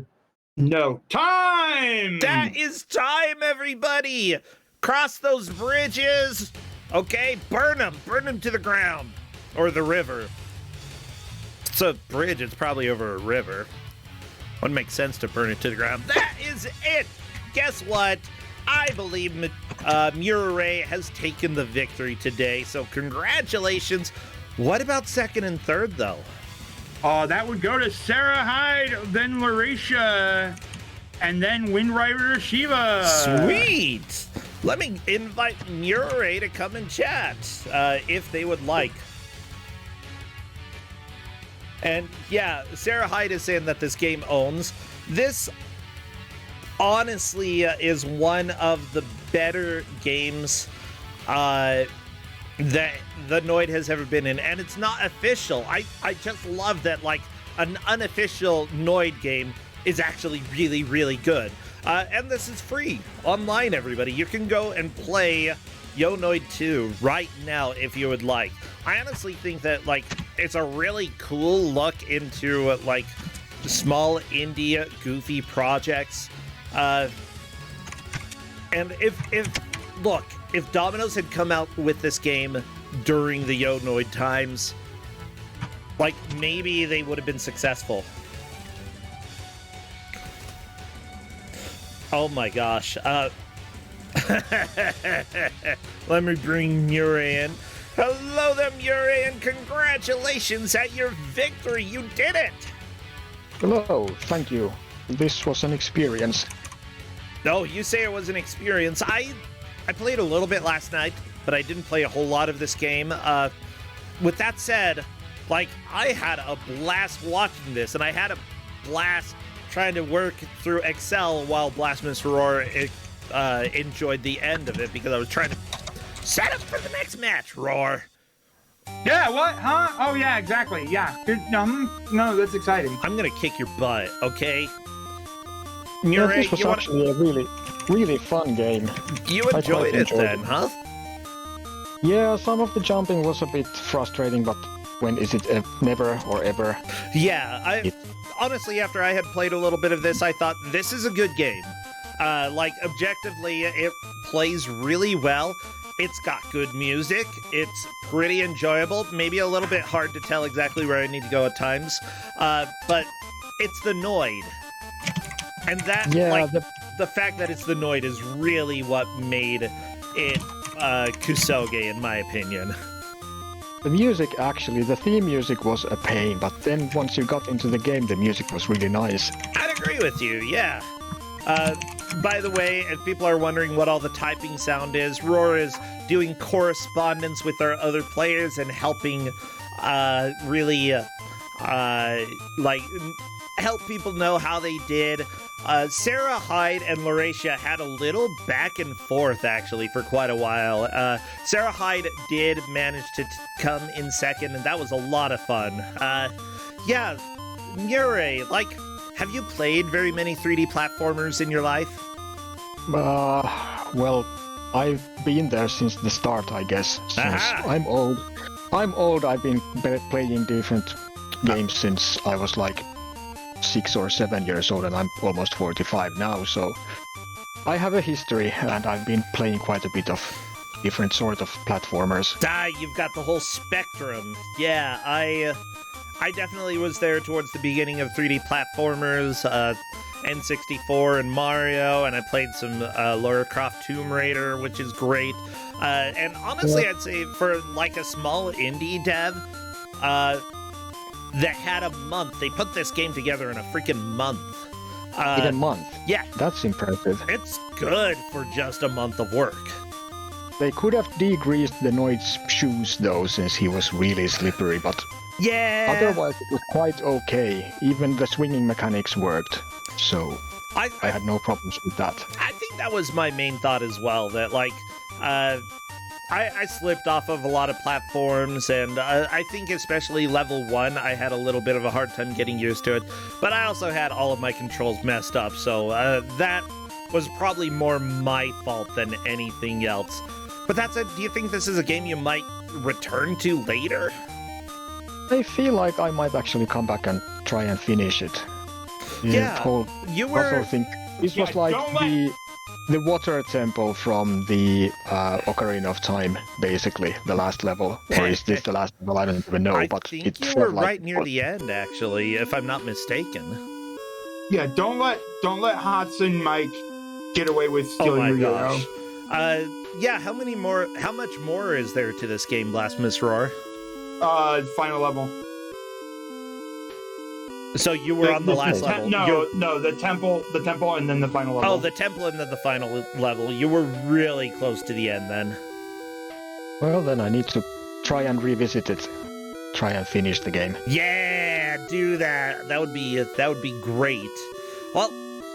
Speaker 2: Time!
Speaker 1: That is time, everybody! Cross those bridges, okay? Burn them to the ground. Or the river. It's a bridge, it's probably over a river. Wouldn't make sense to burn it to the ground. That is it! Guess what? I believe Murray has taken the victory today, so congratulations. What about second and third, though?
Speaker 2: That would go to Sarah Hyde, then Larisha, and then Windrider Shiva.
Speaker 1: Sweet! Let me invite Murray to come and chat, if they would like. And yeah, Sarah Hyde is saying that this game owns. This honestly is one of the better games that the Noid has ever been in. And it's not official. I just love that an unofficial Noid game is actually really, really good. And this is free online, everybody. You can go and play Yo Noid 2 right now if you would like. I honestly think that it's a really cool look into small indie goofy projects. And if Domino's had come out with this game during the Yo Noid times, maybe they would have been successful. Oh my gosh. Let me bring Murray in. Hello there, Murray, and congratulations at your victory. You did it.
Speaker 3: Hello, thank you. This was an experience.
Speaker 1: No, you say it was an experience. I played a little bit last night, but I didn't play a whole lot of this game. With that said, I had a blast watching this, and I had a blast trying to work through Excel while Blasphemous Roar enjoyed the end of it, because I was trying to set up for the next match, Roar.
Speaker 2: Yeah, what? Huh? Oh, yeah, exactly. Yeah. No, that's exciting.
Speaker 1: I'm gonna kick your butt, okay? Murray,
Speaker 3: this was actually a really fun game.
Speaker 1: you
Speaker 3: I
Speaker 1: enjoyed
Speaker 3: quite
Speaker 1: it
Speaker 3: enjoyed
Speaker 1: then,
Speaker 3: it.
Speaker 1: huh?
Speaker 3: Yeah, some of the jumping was a bit frustrating, but when is it never or ever?
Speaker 1: Yeah, honestly, after I had played a little bit of this, I thought this is a good game. Like, objectively, it plays really well. It's got good music. It's pretty enjoyable. Maybe a little bit hard to tell exactly where I need to go at times. But it's the Noid. And that,
Speaker 3: Yeah,
Speaker 1: like, the fact that it's the Noid is really what made it Kusog7ande, in my opinion.
Speaker 3: the music actually, the theme music was a pain, but then once you got into the game, the music was really nice.
Speaker 1: I'd agree with you, yeah. By the way, if people are wondering what all the typing sound is, Roar is doing correspondence with our other players and helping really help people know how they did. Sarah Hyde and Lauracia had a little back and forth, actually, for quite a while. Sarah Hyde did manage to come in second, and that was a lot of fun. Yeah, Murray, like, have you played very many 3D platformers in your life?
Speaker 3: Well, I've been there since the start, I guess. Since
Speaker 1: Aha.
Speaker 3: I'm old. I've been playing different games since I was like 6 or 7 years old, and I'm almost 45 now, so I have a history, and I've been playing quite a bit of different sort of platformers.
Speaker 1: You've got the whole spectrum. Yeah, I definitely was there towards the beginning of 3D platformers, N64 and Mario, and I played some Lara Croft Tomb Raider, which is great. And honestly, I'd say for like a small indie dev that had a month, they put this game together in a freaking month.
Speaker 3: In a month?
Speaker 1: Yeah.
Speaker 3: That's impressive.
Speaker 1: It's good for just a month of work.
Speaker 3: They could have degreased the Noid's shoes though, since he was really slippery, but
Speaker 1: Yeah.
Speaker 3: otherwise it was quite okay. Even the swinging mechanics worked, so I had no problems with that.
Speaker 1: I think that was my main thought as well, that like I slipped off of a lot of platforms, and I think especially level 1 I had a little bit of a hard time getting used to it, but I also had all of my controls messed up, so that was probably more my fault than anything else. But that said, do you think this is a game you might return to later?
Speaker 3: I feel like I might actually come back and try and finish it.
Speaker 1: Yeah,
Speaker 3: whole
Speaker 1: you were...
Speaker 3: puzzle thing. This was like the water temple from the Ocarina of Time, basically, the last level. Or is this the last level? I don't even know.
Speaker 1: I
Speaker 3: but
Speaker 1: think
Speaker 3: it
Speaker 1: you
Speaker 3: felt
Speaker 1: were
Speaker 3: like
Speaker 1: right near the end, actually, if I'm not mistaken.
Speaker 2: Yeah, don't let Hudson Mike get away with stealing your yo-yo.
Speaker 1: Yeah, how much more is there to this game, Blasphemous Roar?
Speaker 2: Final level.
Speaker 1: So you were on the last level?
Speaker 2: No, the temple, and then the final level.
Speaker 1: Oh, the temple and then the final level. You were really close to the end then.
Speaker 3: Well, then I need to try and revisit it. Try and finish the game.
Speaker 1: Yeah, do that. That would be great. Well,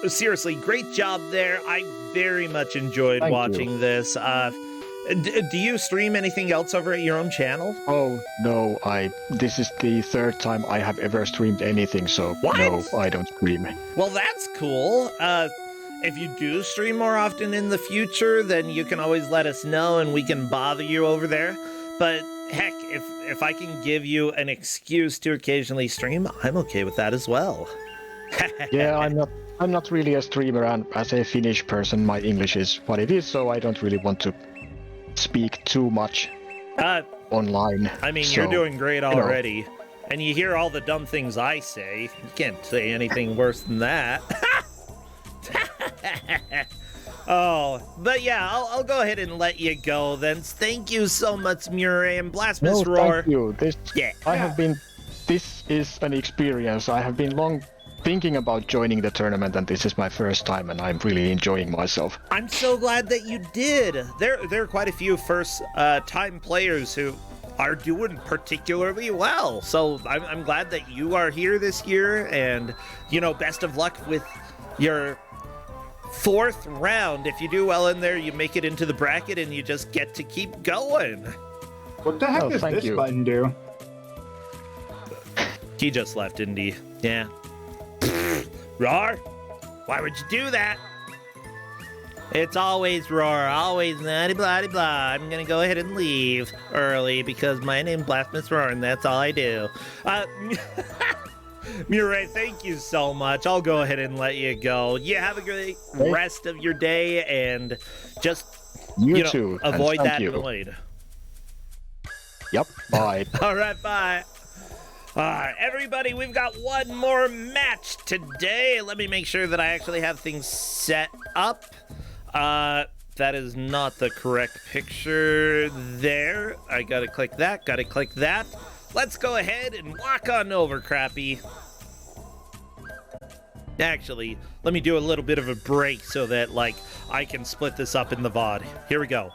Speaker 1: seriously, great job there. I very much enjoyed watching this. Do you stream anything else over at your own channel?
Speaker 3: Oh, no, this is the third time I have ever streamed anything, so
Speaker 1: What?
Speaker 3: no, I don't stream.
Speaker 1: Well, that's cool. If you do stream more often in the future, then you can always let us know and we can bother you over there. But heck, if I can give you an excuse to occasionally stream, I'm okay with that as well.
Speaker 3: Yeah, I'm not really a streamer, and as a Finnish person, my English is what it is, so I don't really want to speak too much online.
Speaker 1: I mean,
Speaker 3: so,
Speaker 1: you're doing great already. And you hear all the dumb things I say. You can't say anything worse than that. Oh, but yeah, I'll go ahead and let you go then. Thank you so much, Murray and Blasphemous Roar.
Speaker 3: Thank you. This is an experience. I have been long thinking about joining the tournament, and this is my first time, and I'm really enjoying myself.
Speaker 1: I'm so glad that you did. There are quite a few first-time players who are doing particularly well. So I'm glad that you are here this year, and, you know, best of luck with your 4th round. If you do well in there, you make it into the bracket, and you just get to keep going.
Speaker 2: What the heck does this button do?
Speaker 1: He just left, didn't he? Yeah. Roar? Why would you do that? It's always roar, always blah blah blah. I'm gonna go ahead and leave early because my name's Blasphemous Roar and that's all I do. Murray, thank you so much. I'll go ahead and let you go. You have a great rest of your day and just
Speaker 3: You too.
Speaker 1: avoid that
Speaker 3: you.
Speaker 1: Noid.
Speaker 3: Yep. Bye.
Speaker 1: All right, bye. All right, everybody, we've got one more match today. Let me make sure that I actually have things set up. That is not the correct picture there. I gotta click that, gotta click that. Let's go ahead and walk on over, Crappy. Actually, let me do a little bit of a break so that, like, I can split this up in the VOD. Here we go.